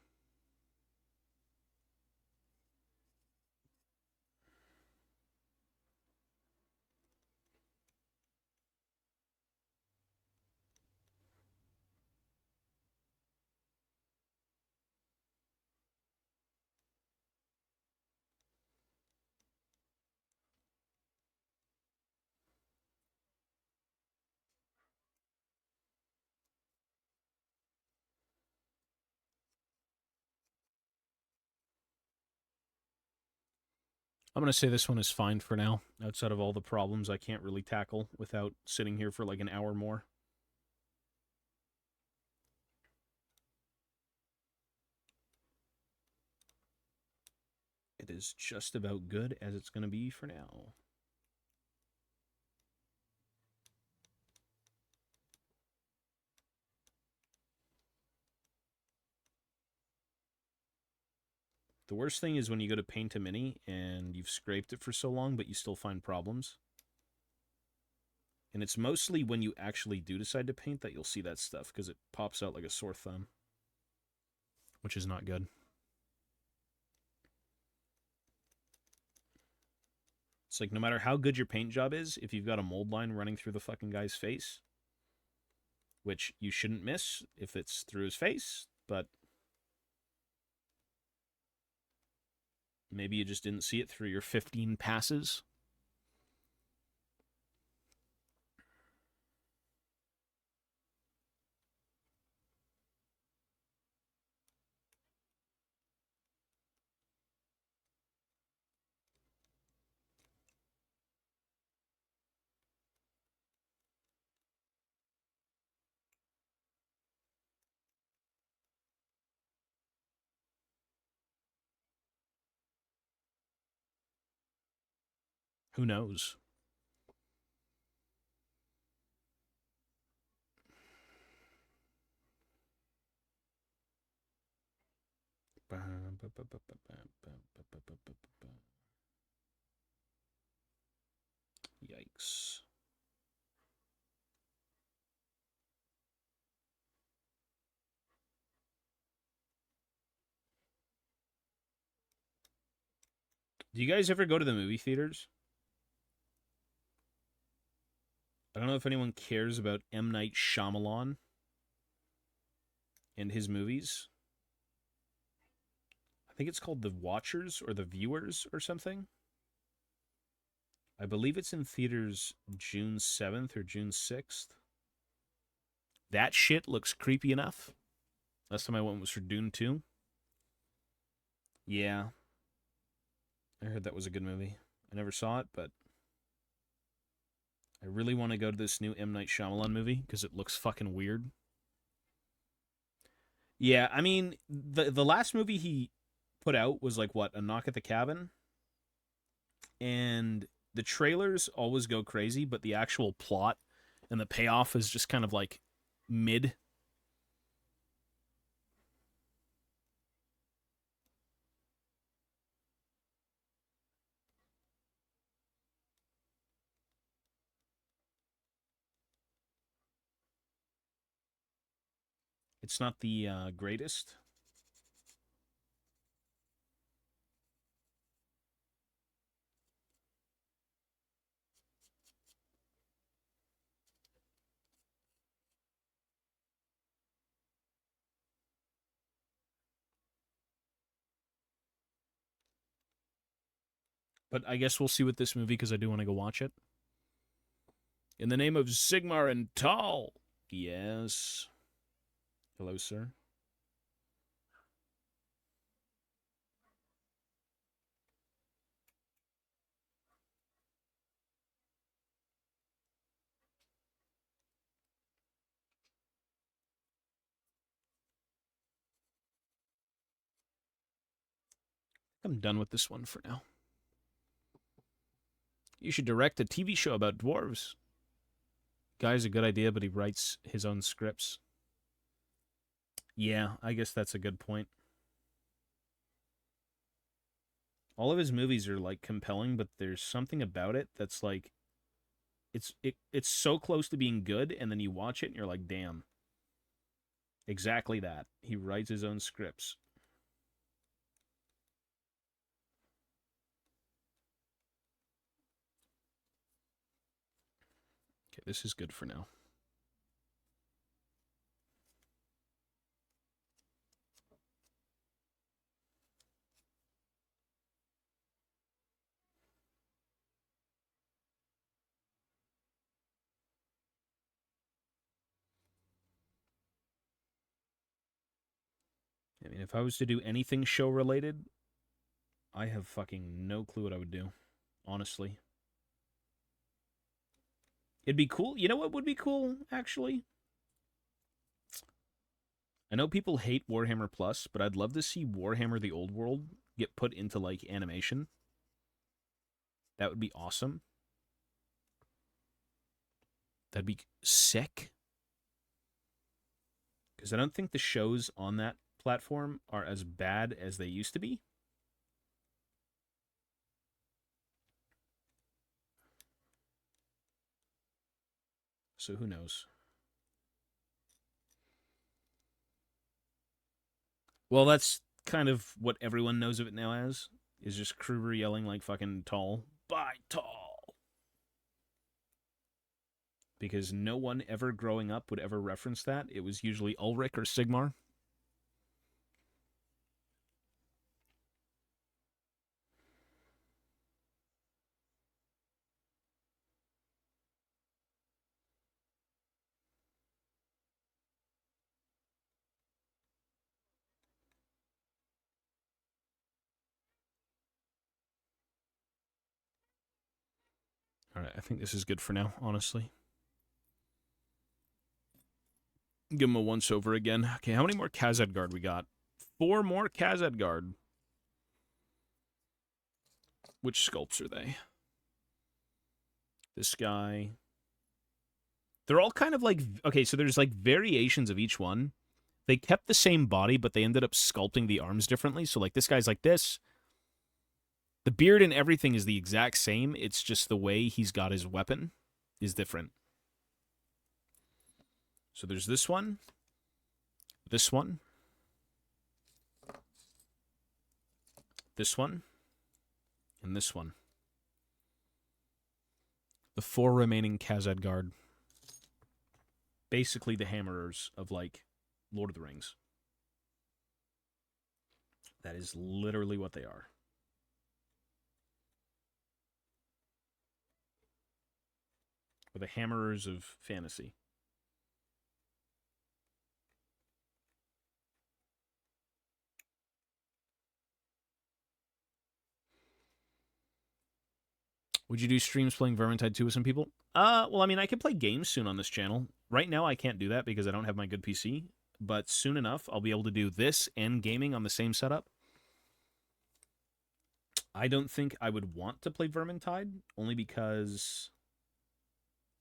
I'm going to say this one is fine for now, outside of all the problems I can't really tackle without sitting here for like an hour more. It is just about good as it's going to be for now. The worst thing is when you go to paint a mini and you've scraped it for so long, but you still find problems. And it's mostly when you actually do decide to paint that you'll see that stuff, because it pops out like a sore thumb, which is not good. It's like no matter how good your paint job is, if you've got a mold line running through the fucking guy's face, which you shouldn't miss if it's through his face, but maybe you just didn't see it through your 15 passes. Who knows? Netflix. Do you guys ever go to the movie theaters? I don't know if anyone cares about M. Night Shyamalan and his movies. I think it's called The Watchers or The Viewers or something. I believe it's in theaters June 7th or June 6th. That shit looks creepy enough. Last time I went was for Dune 2. Yeah. I heard that was a good movie. I never saw it, but I really want to go to this new M. Night Shyamalan movie because it looks fucking weird. Yeah, I mean, the last movie he put out was like, what, A Knock at the Cabin? And the trailers always go crazy, but the actual plot and the payoff is just kind of like mid. It's not the greatest. But I guess we'll see with this movie because I do want to go watch it. In the name of Sigmar and Tal. Yes. Hello, sir. I'm done with this one for now. You should direct a TV show about dwarves. Guy's a good idea, but he writes his own scripts. Yeah, I guess that's a good point. All of his movies are like compelling, but there's something about it that's like it's so close to being good, and then you watch it and you're like, damn. Exactly that. He writes his own scripts. Okay, this is good for now. I mean, if I was to do anything show related, I have fucking no clue what I would do. Honestly. It'd be cool. You know what would be cool, actually? I know people hate Warhammer Plus, but I'd love to see Warhammer the Old World get put into, like, animation. That would be awesome. That'd be sick. Because I don't think the shows on that platform are as bad as they used to be. So who knows? Well, that's kind of what everyone knows of it now as, is just Kruger yelling like fucking tall. Bye, tall. Because no one ever growing up would ever reference that. It was usually Ulrich or Sigmar. All right, I think this is good for now, honestly. Give him a once over again. Okay, how many more Khazad we got? 4 more Khazad. Which sculpts are they? This guy. They're all kind of like, okay, so there's like variations of each one. They kept the same body, but they ended up sculpting the arms differently. So like this guy's like this. The beard and everything is the exact same. It's just the way he's got his weapon is different. So there's this one, this one, this one, and this one. The 4 remaining Khazad Guard. Basically the hammerers of, like, Lord of the Rings. That is literally what they are. Or the hammerers of fantasy. Would you do streams playing Vermintide 2 with some people? Well, I mean, I could play games soon on this channel. Right now, I can't do that because I don't have my good PC. But soon enough, I'll be able to do this and gaming on the same setup. I don't think I would want to play Vermintide, only because...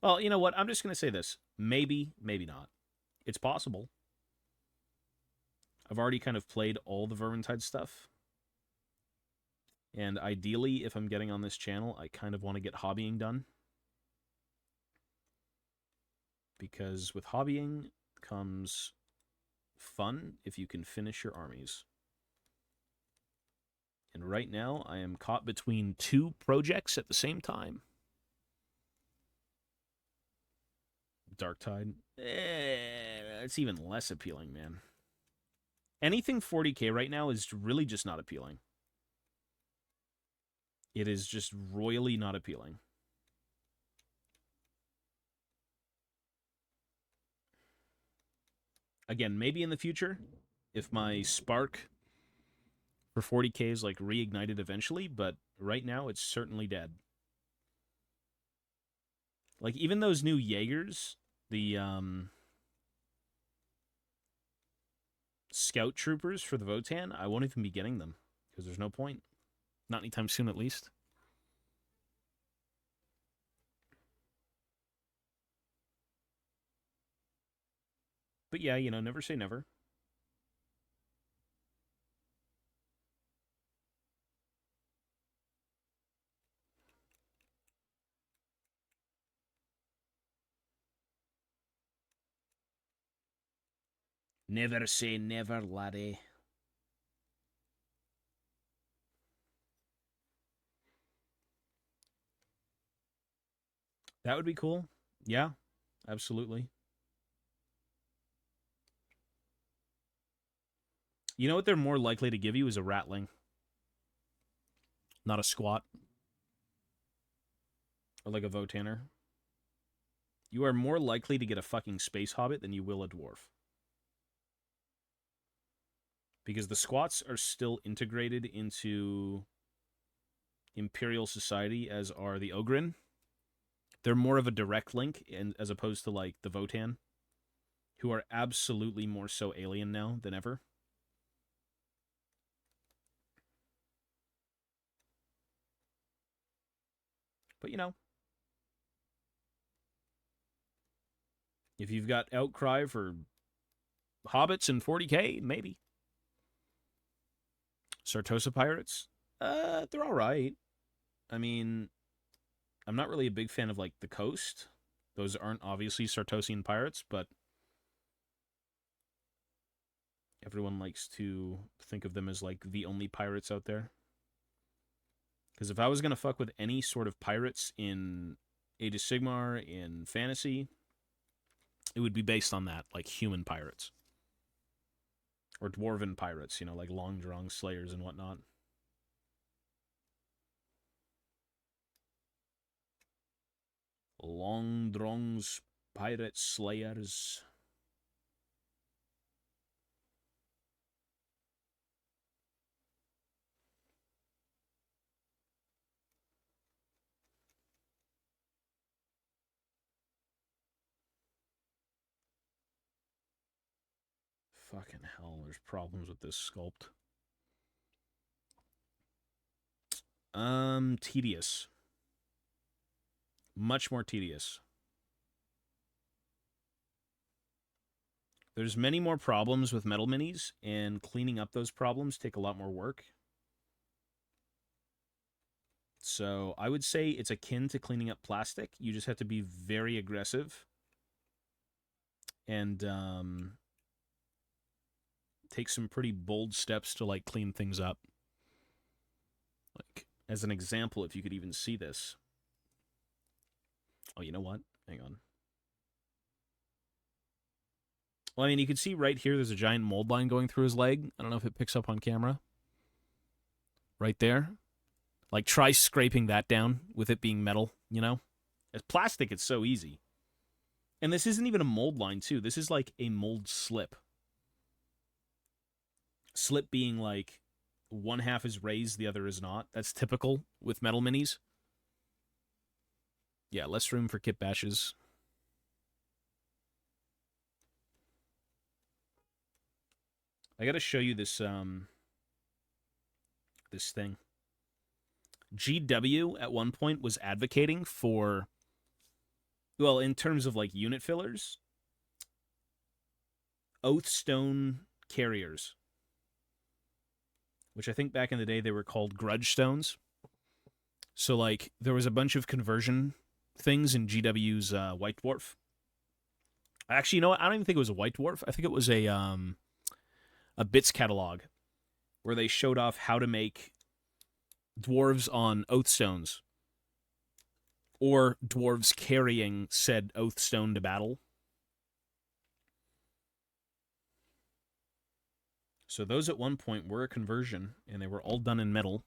Well, you know what? I'm just going to say this. Maybe, maybe not. It's possible. I've already kind of played all the Vermintide stuff. And ideally, if I'm getting on this channel, I kind of want to get hobbying done. Because with hobbying comes fun if you can finish your armies. And right now, I am caught between 2 projects at the same time. Darktide. It's even less appealing, man. Anything 40k right now is really just not appealing. It is just royally not appealing. Again, maybe in the future, if my spark for 40k is like reignited eventually, but right now it's certainly dead. Like, even those new Jaegers, the scout troopers for the Votann, I won't even be getting them because there's no point. Not anytime soon, at least. But yeah, you know, never say never. Never say never, laddie. That would be cool. Yeah, absolutely. You know what they're more likely to give you is a ratling, not a squat. Or like a Votanner. You are more likely to get a fucking space hobbit than you will a dwarf. Because the squats are still integrated into Imperial society, as are the Ogryn. They're more of a direct link, as opposed to, like, the Votann, who are absolutely more so alien now than ever. But, you know, if you've got outcry for hobbits and 40k, maybe. Sartosa pirates? They're all right. I mean, I'm not really a big fan of, like, the coast. Those aren't obviously Sartosian pirates, but everyone likes to think of them as, like, the only pirates out there. Because if I was going to fuck with any sort of pirates in Age of Sigmar, in fantasy, it would be based on that, like human pirates. Or dwarven pirates, you know, like Long Drong Slayers and whatnot. Long Drong's Pirate Slayers. Fucking hell, there's problems with this sculpt. Tedious. Much more tedious. There's many more problems with metal minis, and cleaning up those problems take a lot more work. So I would say it's akin to cleaning up plastic. You just have to be very aggressive and take some pretty bold steps to like clean things up. Like as an example, if you could even see this. Oh, you know what? Hang on. Well, I mean, you can see right here there's a giant mold line going through his leg. I don't know if it picks up on camera. Right there. Like, try scraping that down with it being metal, you know? As plastic, it's so easy. And this isn't even a mold line, too. This is like a mold slip. Slip being like one half is raised, the other is not. That's typical with metal minis. Yeah, less room for kit bashes. I gotta show you this this thing. GW at one point was advocating for, well, in terms of like unit fillers, Oathstone carriers, which I think back in the day they were called grudge stones. So like there was a bunch of conversion things in GW's White Dwarf. Actually, you know what? I don't even think it was a White Dwarf. I think it was a bits catalog where they showed off how to make dwarves on Oathstones or dwarves carrying said Oathstone to battle. So those at one point were a conversion, and they were all done in metal.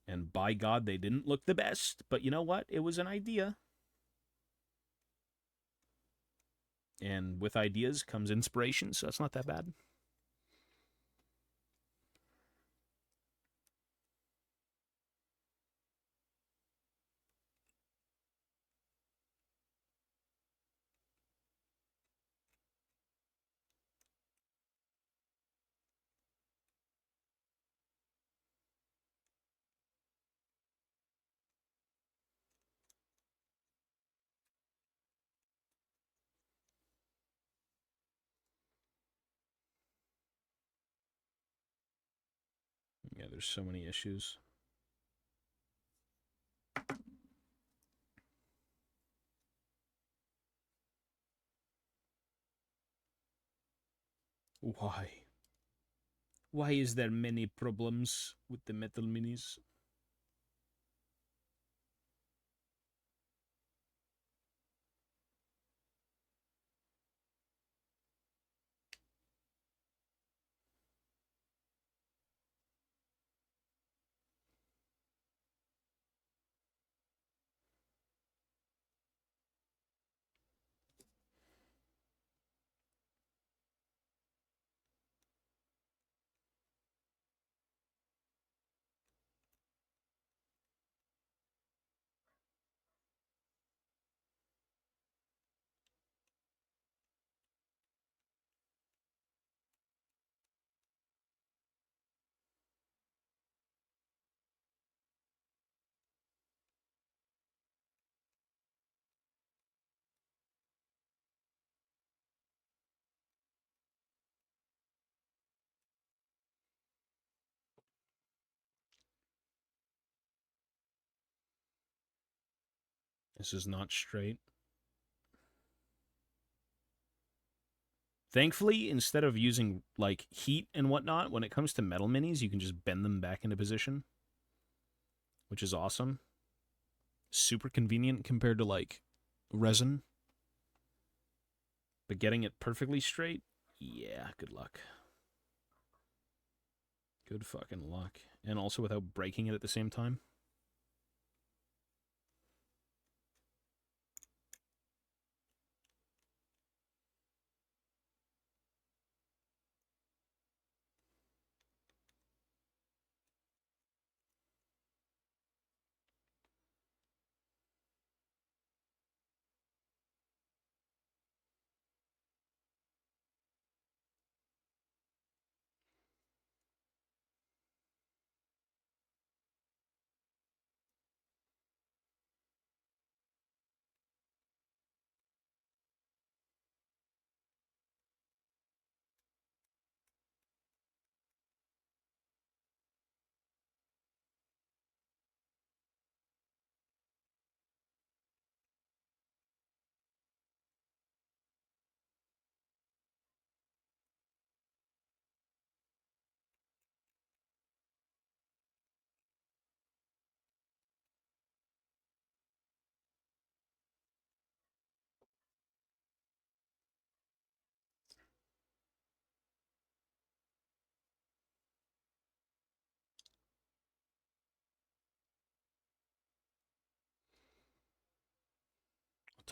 And by God, they didn't look the best. But you know what? It was an idea. And with ideas comes inspiration, so it's not that bad. Yeah, there's so many issues. Why? Why is there many problems with the metal minis? This is not straight. Thankfully, instead of using like heat and whatnot, when it comes to metal minis, you can just bend them back into position, which is awesome. Super convenient compared to like resin. But getting it perfectly straight, yeah, good luck. Good fucking luck. And also without breaking it at the same time.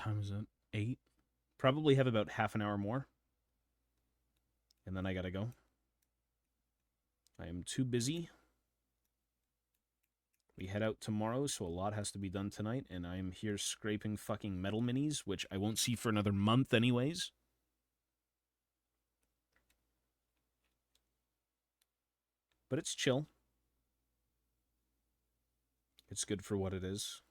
time is it? 8? Probably have about half an hour more. And then I gotta go. I am too busy. We head out tomorrow, so a lot has to be done tonight, and I am here scraping fucking metal minis, which I won't see for another month anyways. But it's chill. It's good for what it is.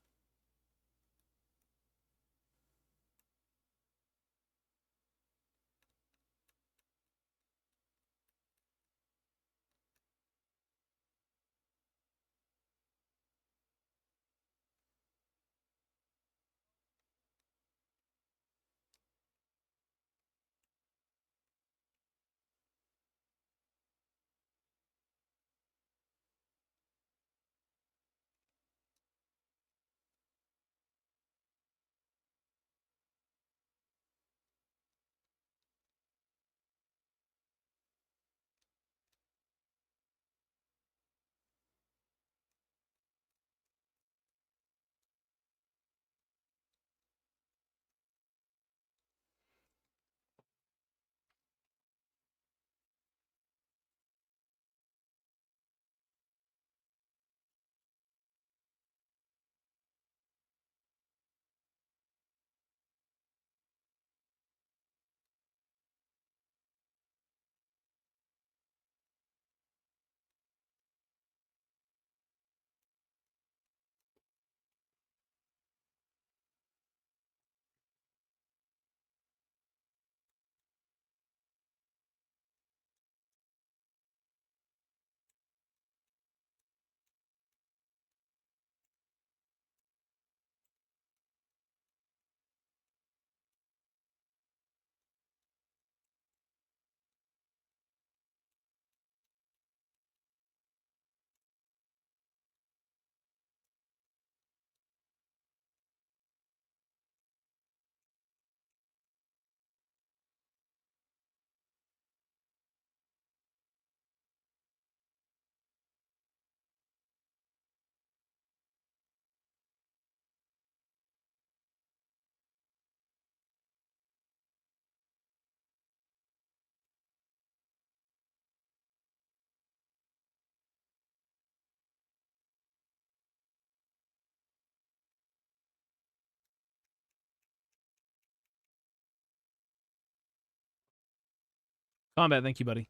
Combat, thank you, buddy.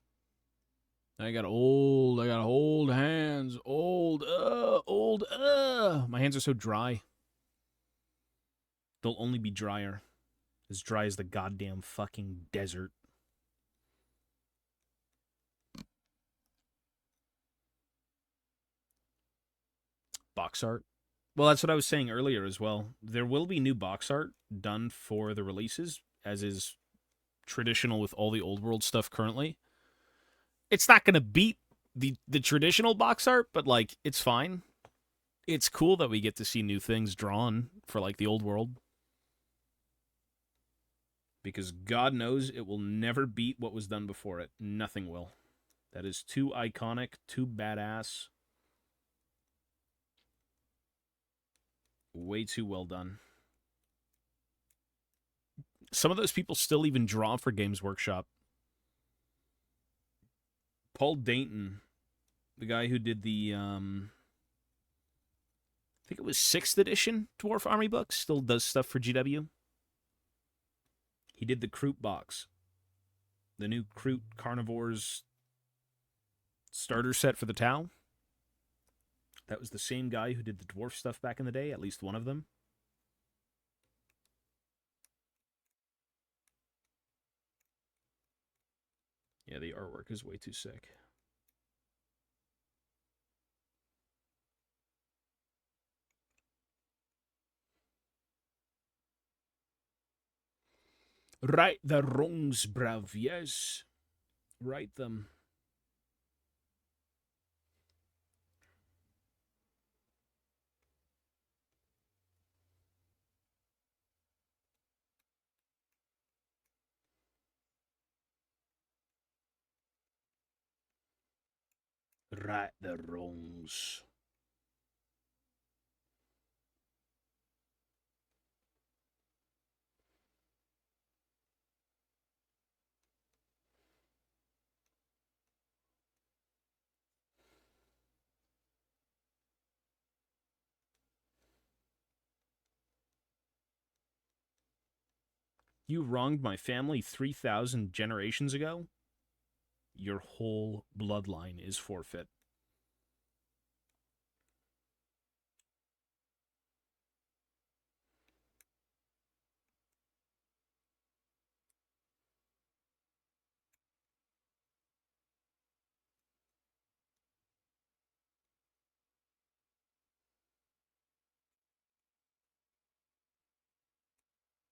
I got old hands. Old. My hands are so dry. They'll only be drier. As dry as the goddamn fucking desert. Box art. Well, that's what I was saying earlier as well. There will be new box art done for the releases, as is traditional with all the old world stuff currently. It's not going to beat the traditional box art, but like it's fine. It's cool that we get to see new things drawn for like the old world. Because God knows it will never beat what was done before it. Nothing will. That is too iconic, too badass. Way too well done. Some of those people still even draw for Games Workshop. Paul Dayton, the guy who did the I think it was 6th edition Dwarf Army books, still does stuff for GW. He did the Kroot box. The new Kroot Carnivores starter set for the Tau. That was the same guy who did the dwarf stuff back in the day, at least one of them. Yeah, the artwork is way too sick. Right the wrongs, bruv, yes. Right them. Right the wrongs. You wronged my family 3,000 generations ago? Your whole bloodline is forfeit.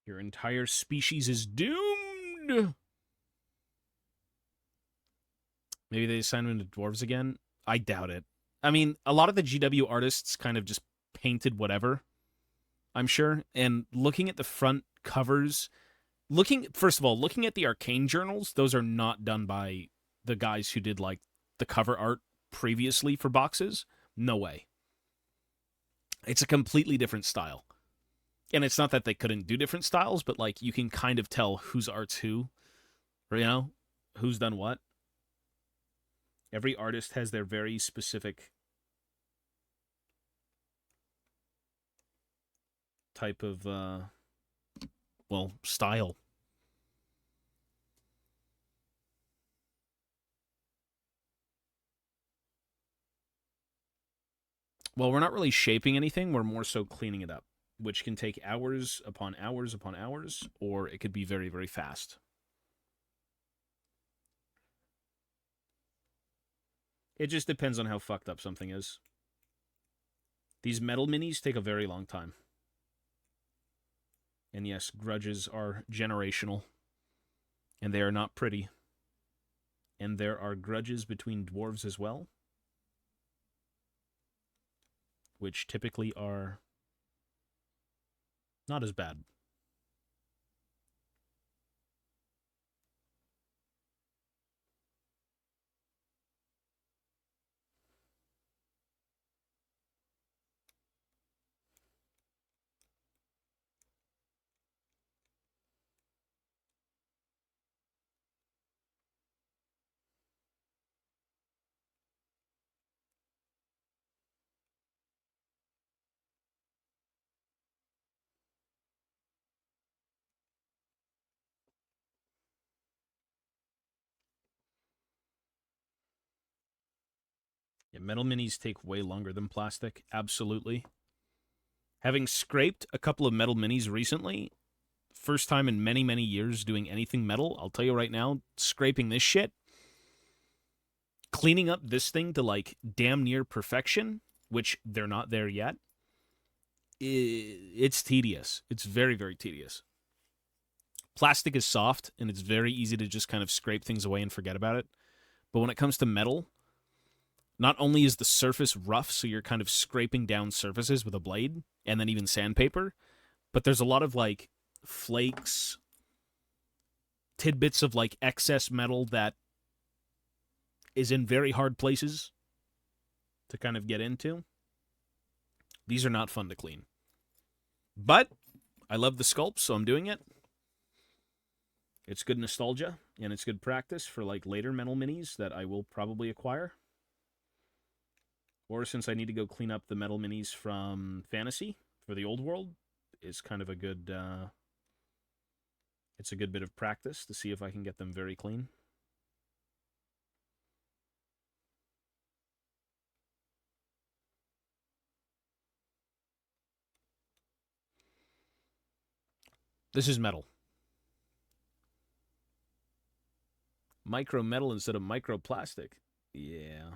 Your entire species is doomed! Maybe they assign him to dwarves again? I doubt it. I mean, a lot of the GW artists kind of just painted whatever, I'm sure. And looking at the front covers, first of all, looking at the arcane journals, those are not done by the guys who did like the cover art previously for boxes. No way. It's a completely different style. And it's not that they couldn't do different styles, but like you can kind of tell whose art's who, or, you know, who's done what. Every artist has their very specific type of, style. Well, we're not really shaping anything. We're more so cleaning it up, which can take hours upon hours upon hours, or it could be very, very fast. It just depends on how fucked up something is. These metal minis take a very long time. And yes, grudges are generational. And they are not pretty. And there are grudges between dwarves as well, which typically are not as bad. Yeah, metal minis take way longer than plastic, absolutely. Having scraped a couple of metal minis recently, first time in many, many years doing anything metal, I'll tell you right now, scraping this shit, cleaning up this thing to like damn near perfection, which they're not there yet, it's tedious. It's very, very tedious. Plastic is soft and it's very easy to just kind of scrape things away and forget about it. But when it comes to metal, not only is the surface rough, so you're kind of scraping down surfaces with a blade and then even sandpaper, but there's a lot of like flakes, tidbits of like excess metal that is in very hard places to kind of get into. These are not fun to clean. But I love the sculpt, so I'm doing it. It's good nostalgia, and it's good practice for like later metal minis that I will probably acquire. Or since I need to go clean up the metal minis from Fantasy for the old world, is kind of a good it's a good bit of practice to see if I can get them very clean. This is metal. Micro metal instead of microplastic. Yeah.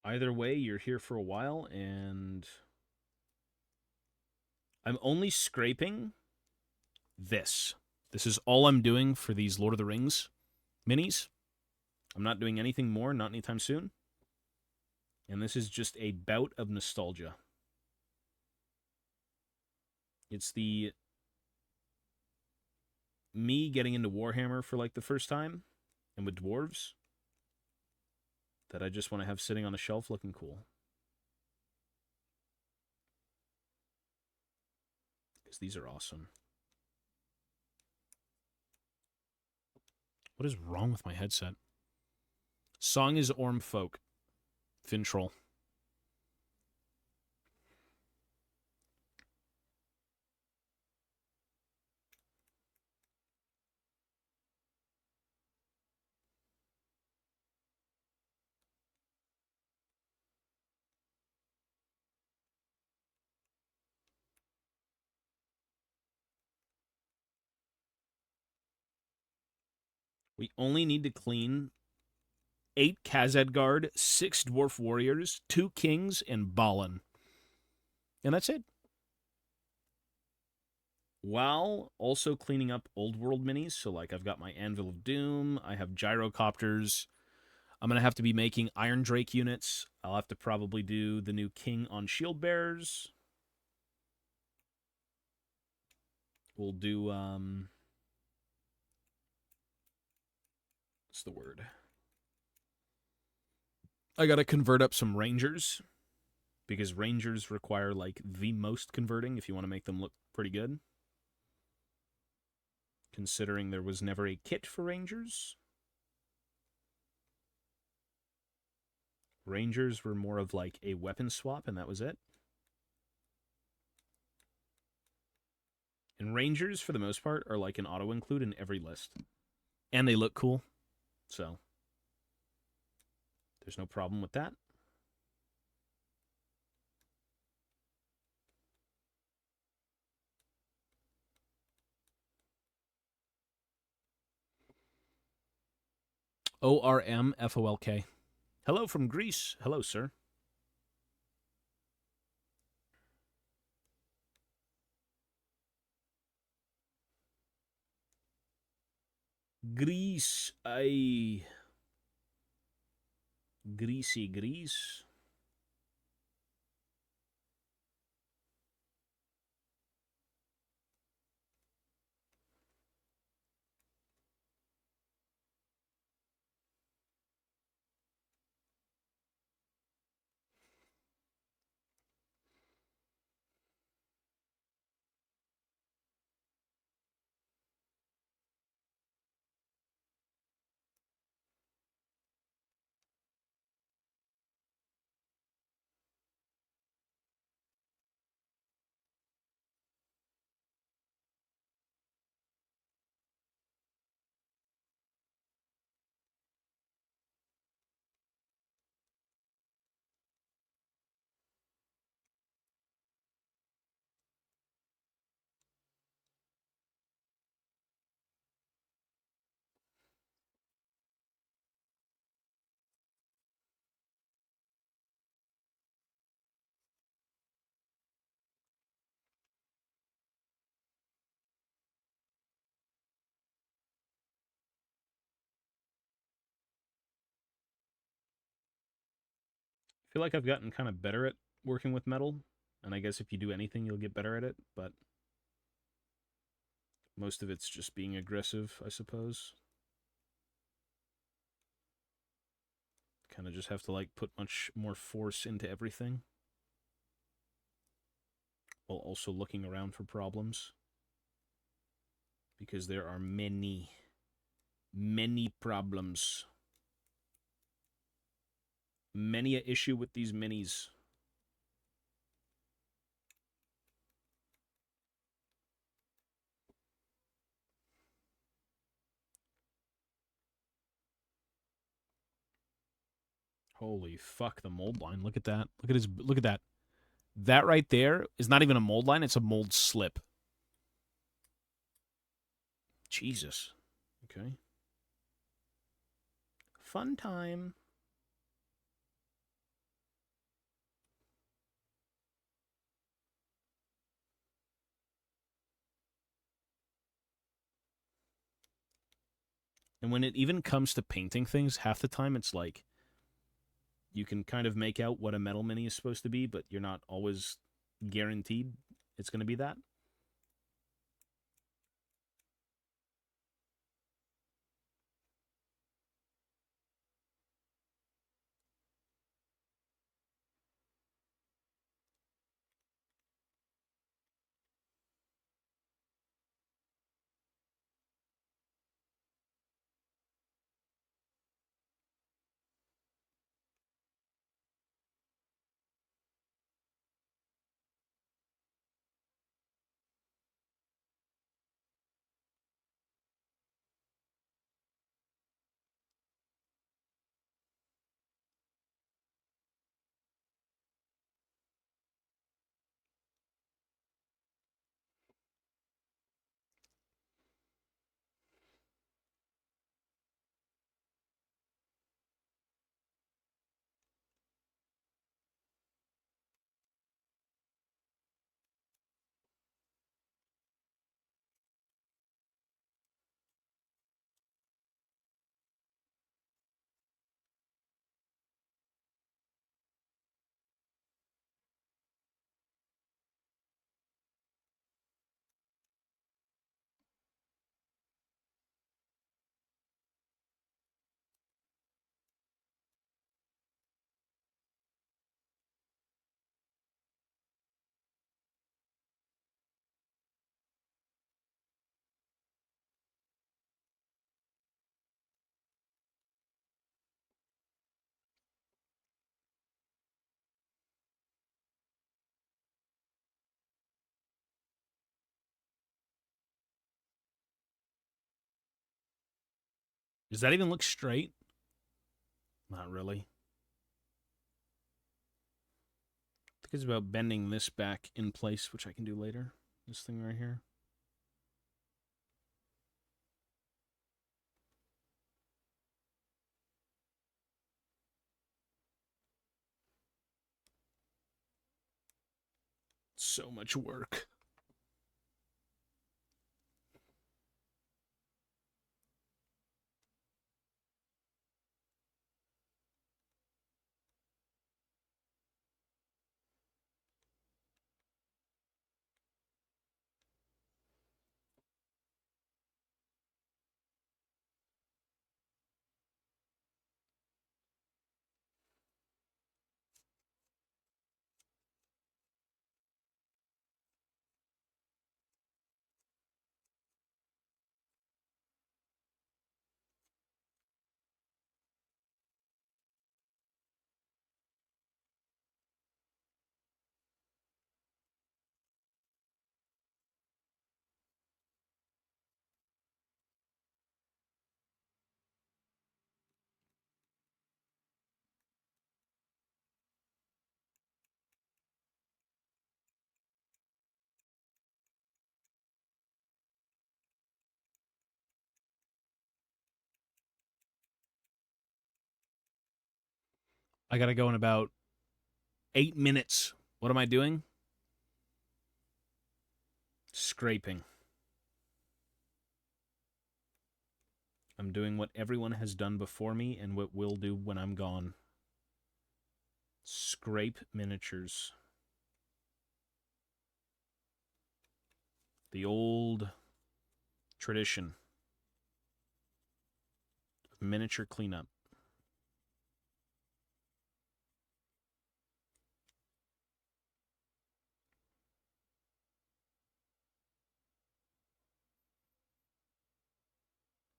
Either way, you're here for a while, and I'm only scraping this. This is all I'm doing for these Lord of the Rings minis. I'm not doing anything more, not anytime soon. And this is just a bout of nostalgia. It's the me getting into Warhammer for like the first time and with dwarves that I just want to have sitting on a shelf looking cool. Because these are awesome. What is wrong with my headset? Song is Orm Folk. Fintroll. We only need to clean 8 Khazad-Guard, 6 Dwarf Warriors, 2 Kings, and Balin. And that's it. While also cleaning up Old World minis. So, like, I've got my Anvil of Doom, I have Gyrocopters. I'm going to have to be making Iron Drake units. I'll have to probably do the new King on Shield Bearers. We'll do, what's the word? I got to convert up some Rangers. Because Rangers require, like, the most converting if you want to make them look pretty good. Considering there was never a kit for Rangers. Rangers were more of like a weapon swap, and that was it. And Rangers, for the most part, are like an auto-include in every list. And they look cool. So, there's no problem with that. ORMFOLK. Hello from Greece. Hello, sir. Greece. Greasy Greece. I feel like I've gotten kind of better at working with metal. And I guess if you do anything, you'll get better at it. But most of it's just being aggressive, I suppose. Kind of just have to like put much more force into everything while also looking around for problems. Because there are many, many problems. Many a issue with these minis. Holy fuck, the mold line. Look at that. Look at that. That right there is not even a mold line, it's a mold slip. Jesus. Okay. Fun time. And when it even comes to painting things, half the time it's like you can kind of make out what a metal mini is supposed to be, but you're not always guaranteed it's going to be that. Does that even look straight? Not really. I think it's about bending this back in place, which I can do later. This thing right here. So much work. I gotta go in about 8 minutes. What am I doing? Scraping. I'm doing what everyone has done before me and what we'll do when I'm gone. Scrape miniatures. The old tradition of miniature cleanup.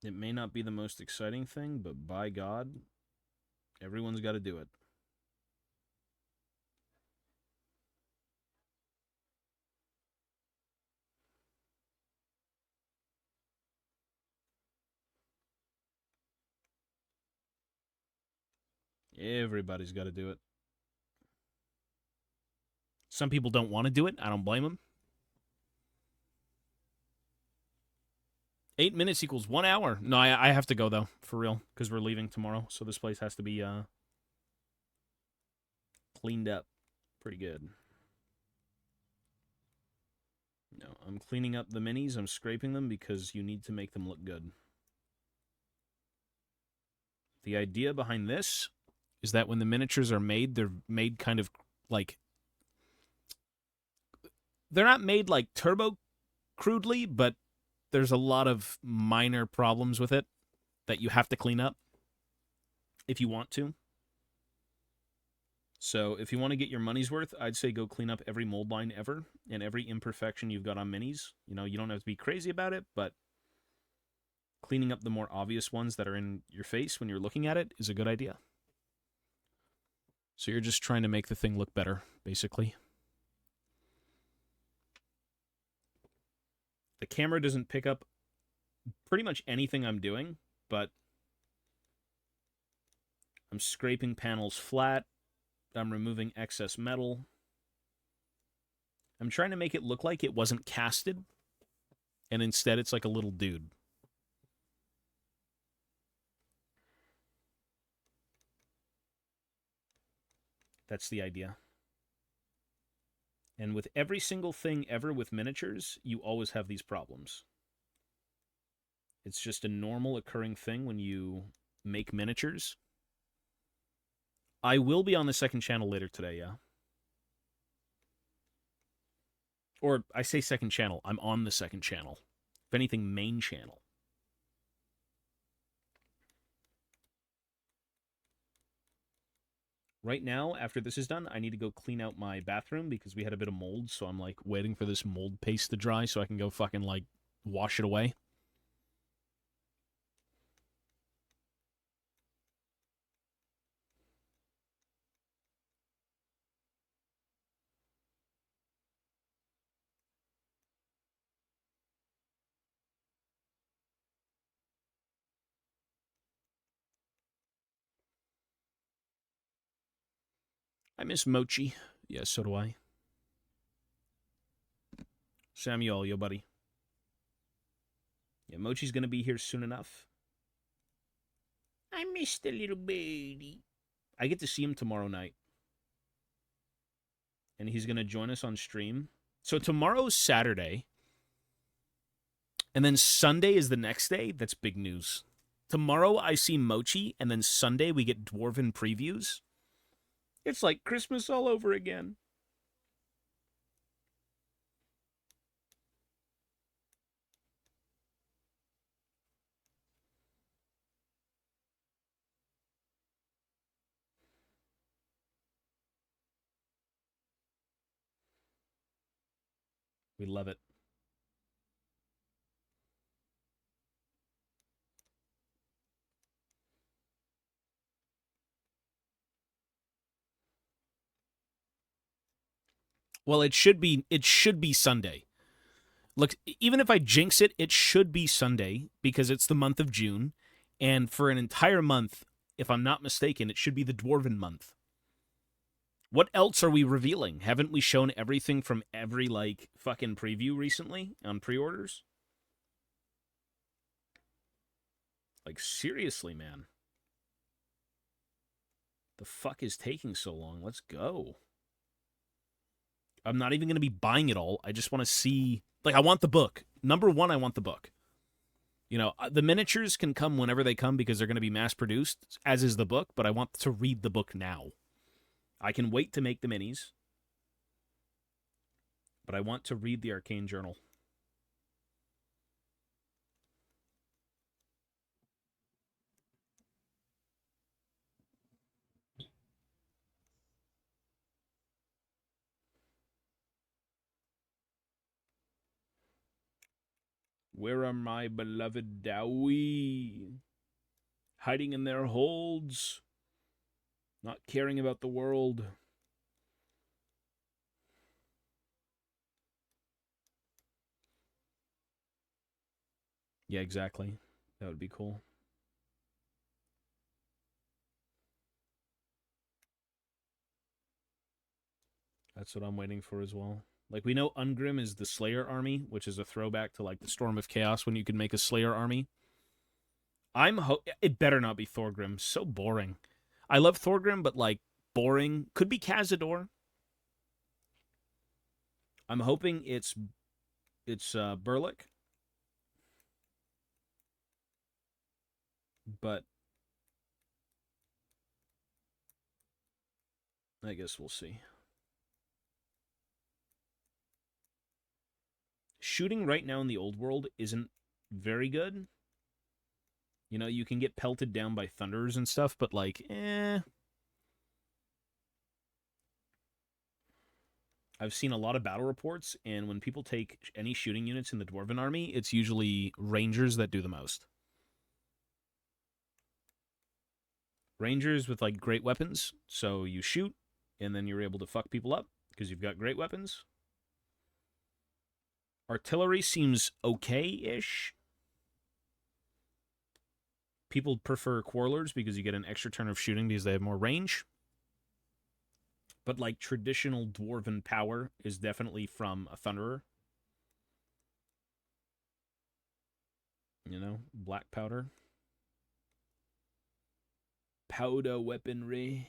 It may not be the most exciting thing, but by God, everyone's got to do it. Everybody's got to do it. Some people don't want to do it. I don't blame them. 8 minutes equals 1 hour. No, I have to go, though, for real, because we're leaving tomorrow. So this place has to be cleaned up pretty good. No, I'm cleaning up the minis. I'm scraping them because you need to make them look good. The idea behind this is that when the miniatures are made, they're made kind of like... They're not made like turbo crudely, but there's a lot of minor problems with it that you have to clean up if you want to. So if you want to get your money's worth, I'd say go clean up every mold line ever and every imperfection you've got on minis. You know, you don't have to be crazy about it, but cleaning up the more obvious ones that are in your face when you're looking at it is a good idea. So you're just trying to make the thing look better, basically. The camera doesn't pick up pretty much anything I'm doing, but I'm scraping panels flat. I'm removing excess metal. I'm trying to make it look like it wasn't casted, and instead it's like a little dude. That's the idea. And with every single thing ever with miniatures, you always have these problems. It's just a normal occurring thing when you make miniatures. I will be on the second channel later today, yeah. Or I say second channel, I'm on the second channel. If anything, main channel. Right now, after this is done, I need to go clean out my bathroom because we had a bit of mold, so I'm like waiting for this mold paste to dry so I can go fucking like wash it away. I miss Mochi. Yeah, so do I. Samuel, yo, buddy. Yeah, Mochi's gonna be here soon enough. I miss the little baby. I get to see him tomorrow night. And he's gonna join us on stream. So tomorrow's Saturday. And then Sunday is the next day. That's big news. Tomorrow I see Mochi, and then Sunday we get Dwarven previews. It's like Christmas all over again. We love it. Well, it should be Sunday. Look, even if I jinx it, it should be Sunday because it's the month of June, and for an entire month, if I'm not mistaken, it should be the Dwarven month. What else are we revealing? Haven't we shown everything from every like fucking preview recently on pre-orders? Like seriously, man. The fuck is taking so long? Let's go. I'm not even going to be buying it all. I just want to see. Like, I want the book. Number one, I want the book. You know, the miniatures can come whenever they come because they're going to be mass produced, as is the book, but I want to read the book now. I can wait to make the minis, but I want to read the Arcane Journal. Where are my beloved Dowie? Hiding in their holds, not caring about the world. Yeah, exactly. That would be cool. That's what I'm waiting for as well. Like, we know Ungrim is the Slayer army, which is a throwback to, like, the Storm of Chaos when you could make a Slayer army. It better not be Thorgrim. So boring. I love Thorgrim, but, like, boring. Could be Cazador. I'm hoping it's Burlick. But I guess we'll see. Shooting right now in the old world isn't very good. You know, you can get pelted down by thunders and stuff, but like, I've seen a lot of battle reports, and when people take any shooting units in the Dwarven army, it's usually Rangers that do the most. Rangers with like great weapons, so you shoot, and then you're able to fuck people up because you've got great weapons. Artillery seems okay-ish. People prefer Quarrelers because you get an extra turn of shooting because they have more range. But like traditional Dwarven power is definitely from a Thunderer. You know, black powder. Powder weaponry.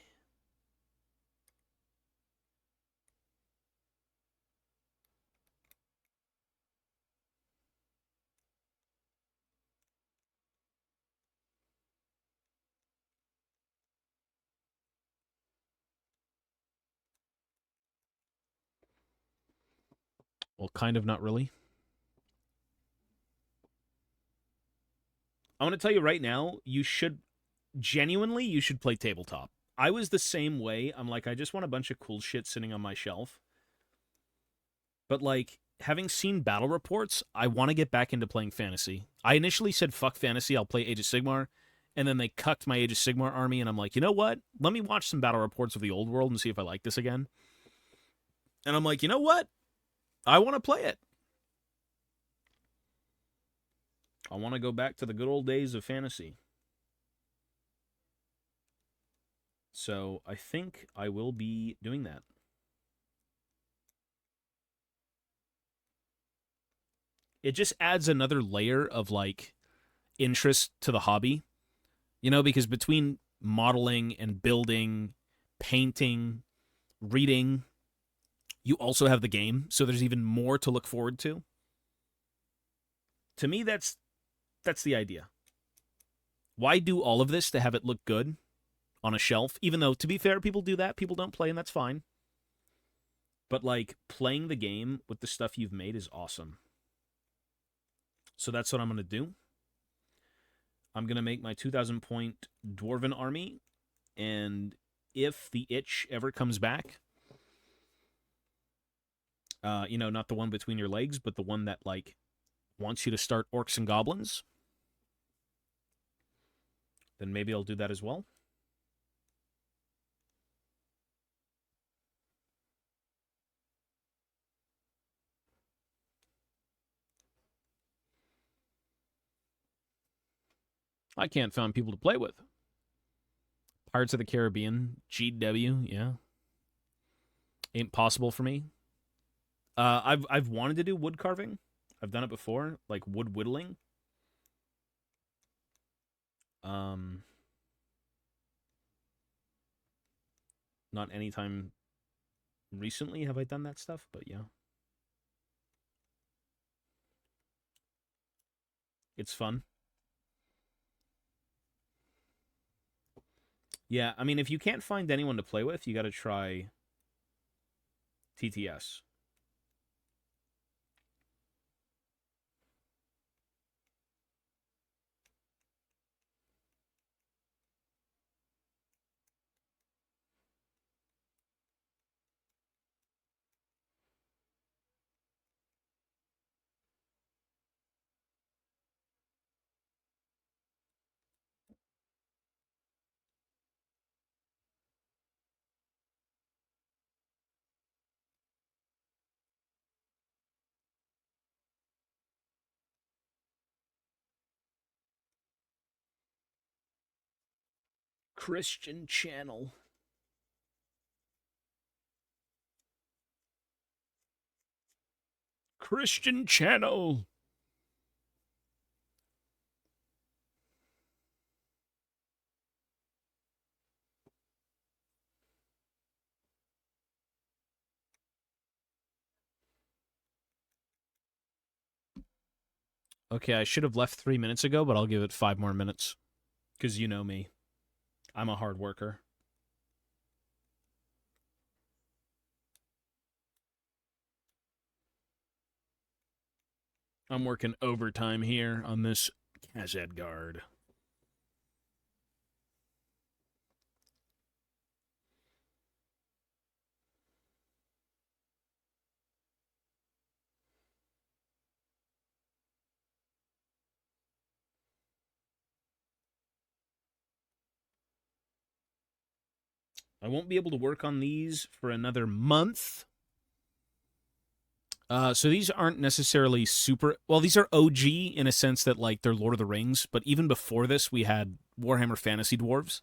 Well, kind of not really. I want to tell you right now, you should play tabletop. I was the same way. I'm like, I just want a bunch of cool shit sitting on my shelf. But like, having seen battle reports, I want to get back into playing fantasy. I initially said fuck fantasy, I'll play Age of Sigmar, and then they cucked my Age of Sigmar army, and I'm like, you know what? Let me watch some battle reports of the old world and see if I like this again. And I'm like, you know what? I want to play it. I want to go back to the good old days of fantasy. So I think I will be doing that. It just adds another layer of like interest to the hobby, because between modeling and building, painting, reading, you also have the game, so there's even more to look forward to. To me, that's the idea. Why do all of this to have it look good on a shelf? Even though, to be fair, people do that. People don't play, and that's fine. But like playing the game with the stuff you've made is awesome. So that's what I'm gonna do. I'm gonna make my 2,000 point dwarven army, and if the itch ever comes back, not the one between your legs, but the one that like wants you to start orcs and goblins, then maybe I'll do that as well. I can't find people to play with. Pirates of the Caribbean, GW, yeah. Ain't possible for me. I've wanted to do wood carving. I've done it before, like wood whittling. Not anytime recently have I done that stuff, but yeah. It's fun. Yeah, I mean, if you can't find anyone to play with, you got to try TTS. Christian channel. Christian channel. Okay, I should have left 3 minutes ago, but I'll give it 5 more minutes. Because you know me. I'm a hard worker. I'm working overtime here on this Khazad-guard. I won't be able to work on these for another month. So these aren't necessarily super... Well, these are OG in a sense that, like, they're Lord of the Rings. But even before this, we had Warhammer Fantasy Dwarves.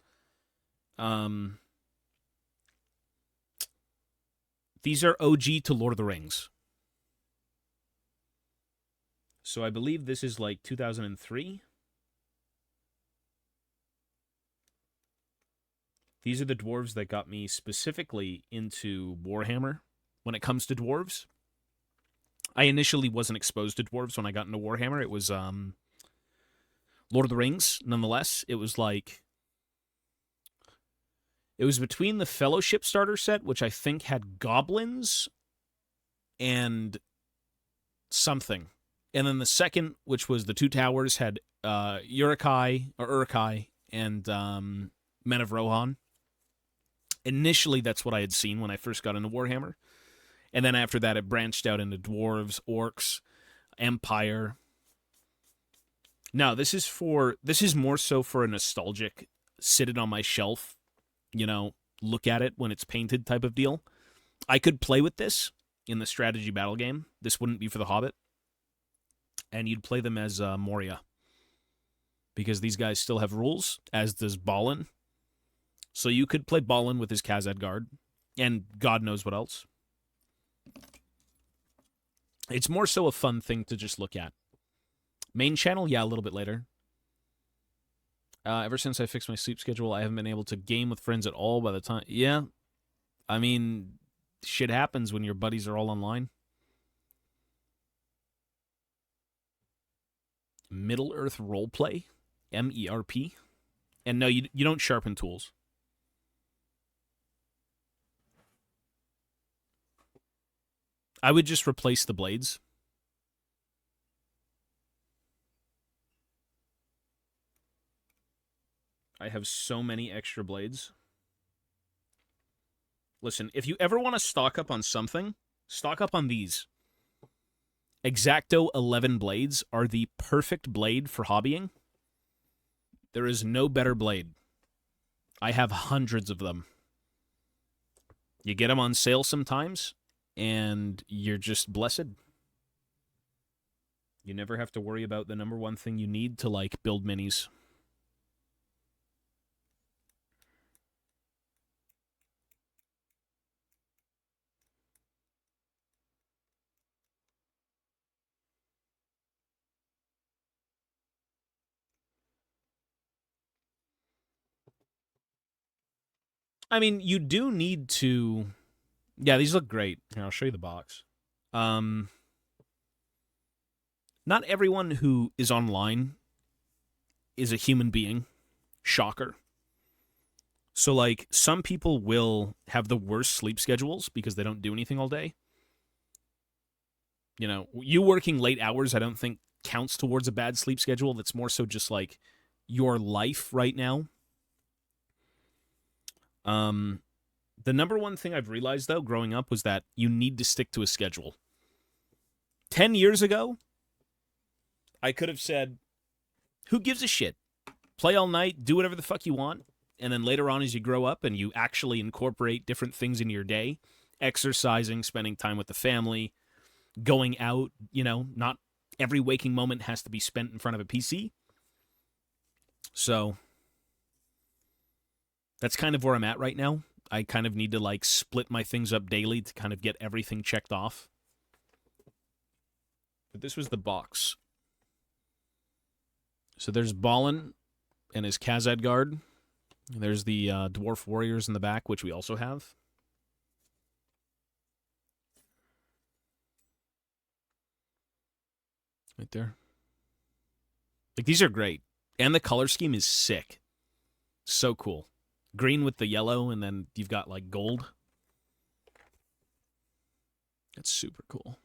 These are OG to Lord of the Rings. So I believe this is, like, 2003. These are the dwarves that got me specifically into Warhammer when it comes to dwarves. I initially wasn't exposed to dwarves when I got into Warhammer. It was Lord of the Rings, nonetheless. It was like... It was between the Fellowship starter set, which I think had goblins and something. And then the second, which was the Two Towers, had Uruk-hai and Men of Rohan. Initially, that's what I had seen when I first got into Warhammer. And then after that, it branched out into dwarves, orcs, empire. No, this is more so for a nostalgic, sit it on my shelf, look at it when it's painted type of deal. I could play with this in the strategy battle game. This wouldn't be for the Hobbit. And you'd play them as Moria. Because these guys still have rules, as does Balin. So you could play Ballin with his Khazad guard, and God knows what else. It's more so a fun thing to just look at. Main channel, yeah, a little bit later. Ever since I fixed my sleep schedule, I haven't been able to game with friends at all by the time... Yeah, I mean, shit happens when your buddies are all online. Middle-earth roleplay, MERP. And no, you don't sharpen tools. I would just replace the blades. I have so many extra blades. Listen, if you ever want to stock up on something, stock up on these. X-Acto 11 blades are the perfect blade for hobbying. There is no better blade. I have hundreds of them. You get them on sale sometimes, and you're just blessed. You never have to worry about the number one thing you need to, like, build minis. I mean, you do need to... Yeah, these look great. Here, I'll show you the box. Not everyone who is online is a human being. Shocker. So, like, some people will have the worst sleep schedules because they don't do anything all day. You know, you working late hours, I don't think counts towards a bad sleep schedule. That's more so just, like, your life right now. The number one thing I've realized, though, growing up was that you need to stick to a schedule. 10 years ago, I could have said, who gives a shit? Play all night, do whatever the fuck you want, and then later on as you grow up and you actually incorporate different things into your day, exercising, spending time with the family, going out, you know, not every waking moment has to be spent in front of a PC. So that's kind of where I'm at right now. I kind of need to, like, split my things up daily to kind of get everything checked off. But this was the box. So there's Ballin and his Khazad guard. There's the Dwarf Warriors in the back, which we also have. Right there. Like, these are great. And the color scheme is sick. So cool. Green with the yellow, and then you've got, like, gold. That's super cool.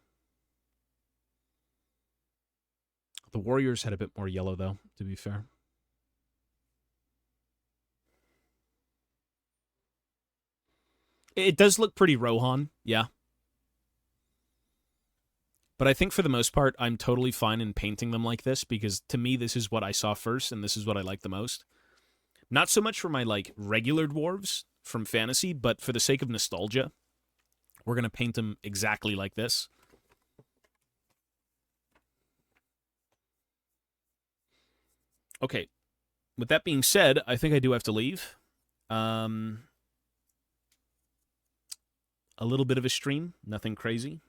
The Warriors had a bit more yellow, though, to be fair. It does look pretty Rohan, yeah. But I think for the most part, I'm totally fine in painting them like this, because to me, this is what I saw first, and this is what I like the most. Not so much for my, like, regular dwarves from fantasy, but for the sake of nostalgia, we're going to paint them exactly like this. Okay, with that being said, I think I do have to leave. A little bit of a stream, nothing crazy.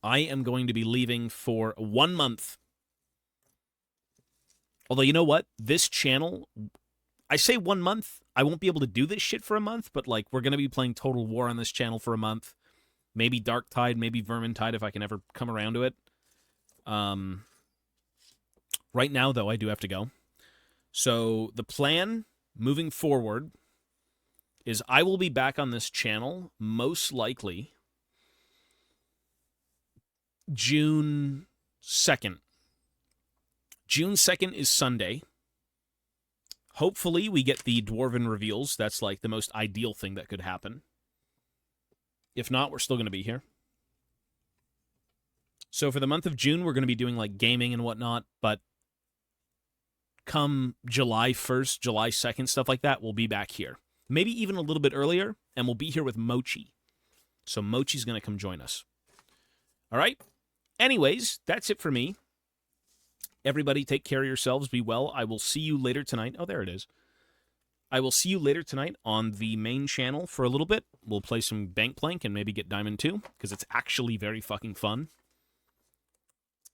I am going to be leaving for 1 month. Although, you know what? This channel, I say 1 month. I won't be able to do this shit for a month, but, like, we're going to be playing Total War on this channel for a month. Maybe Darktide, maybe Vermintide if I can ever come around to it. Right now, though, I do have to go. So the plan moving forward is I will be back on this channel most likely June 2nd. June 2nd is Sunday. Hopefully we get the Dwarven reveals. That's, like, the most ideal thing that could happen. If not, we're still going to be here. So for the month of June, we're going to be doing, like, gaming and whatnot, but come July 1st, July 2nd, stuff like that, we'll be back here. Maybe even a little bit earlier, and we'll be here with Mochi. So Mochi's going to come join us. All right? Anyways, that's it for me. Everybody take care of yourselves. Be well. I will see you later tonight. Oh, there it is. I will see you later tonight on the main channel for a little bit. We'll play some Bank Plank and maybe get Diamond 2, because it's actually very fucking fun.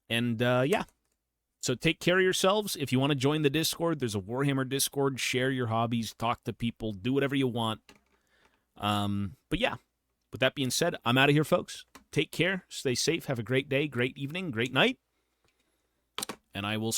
And, yeah. So take care of yourselves. If you want to join the Discord, there's a Warhammer Discord. Share your hobbies, talk to people, do whatever you want. But yeah, with that being said, I'm out of here, folks. Take care, stay safe, have a great day, great evening, great night. And I will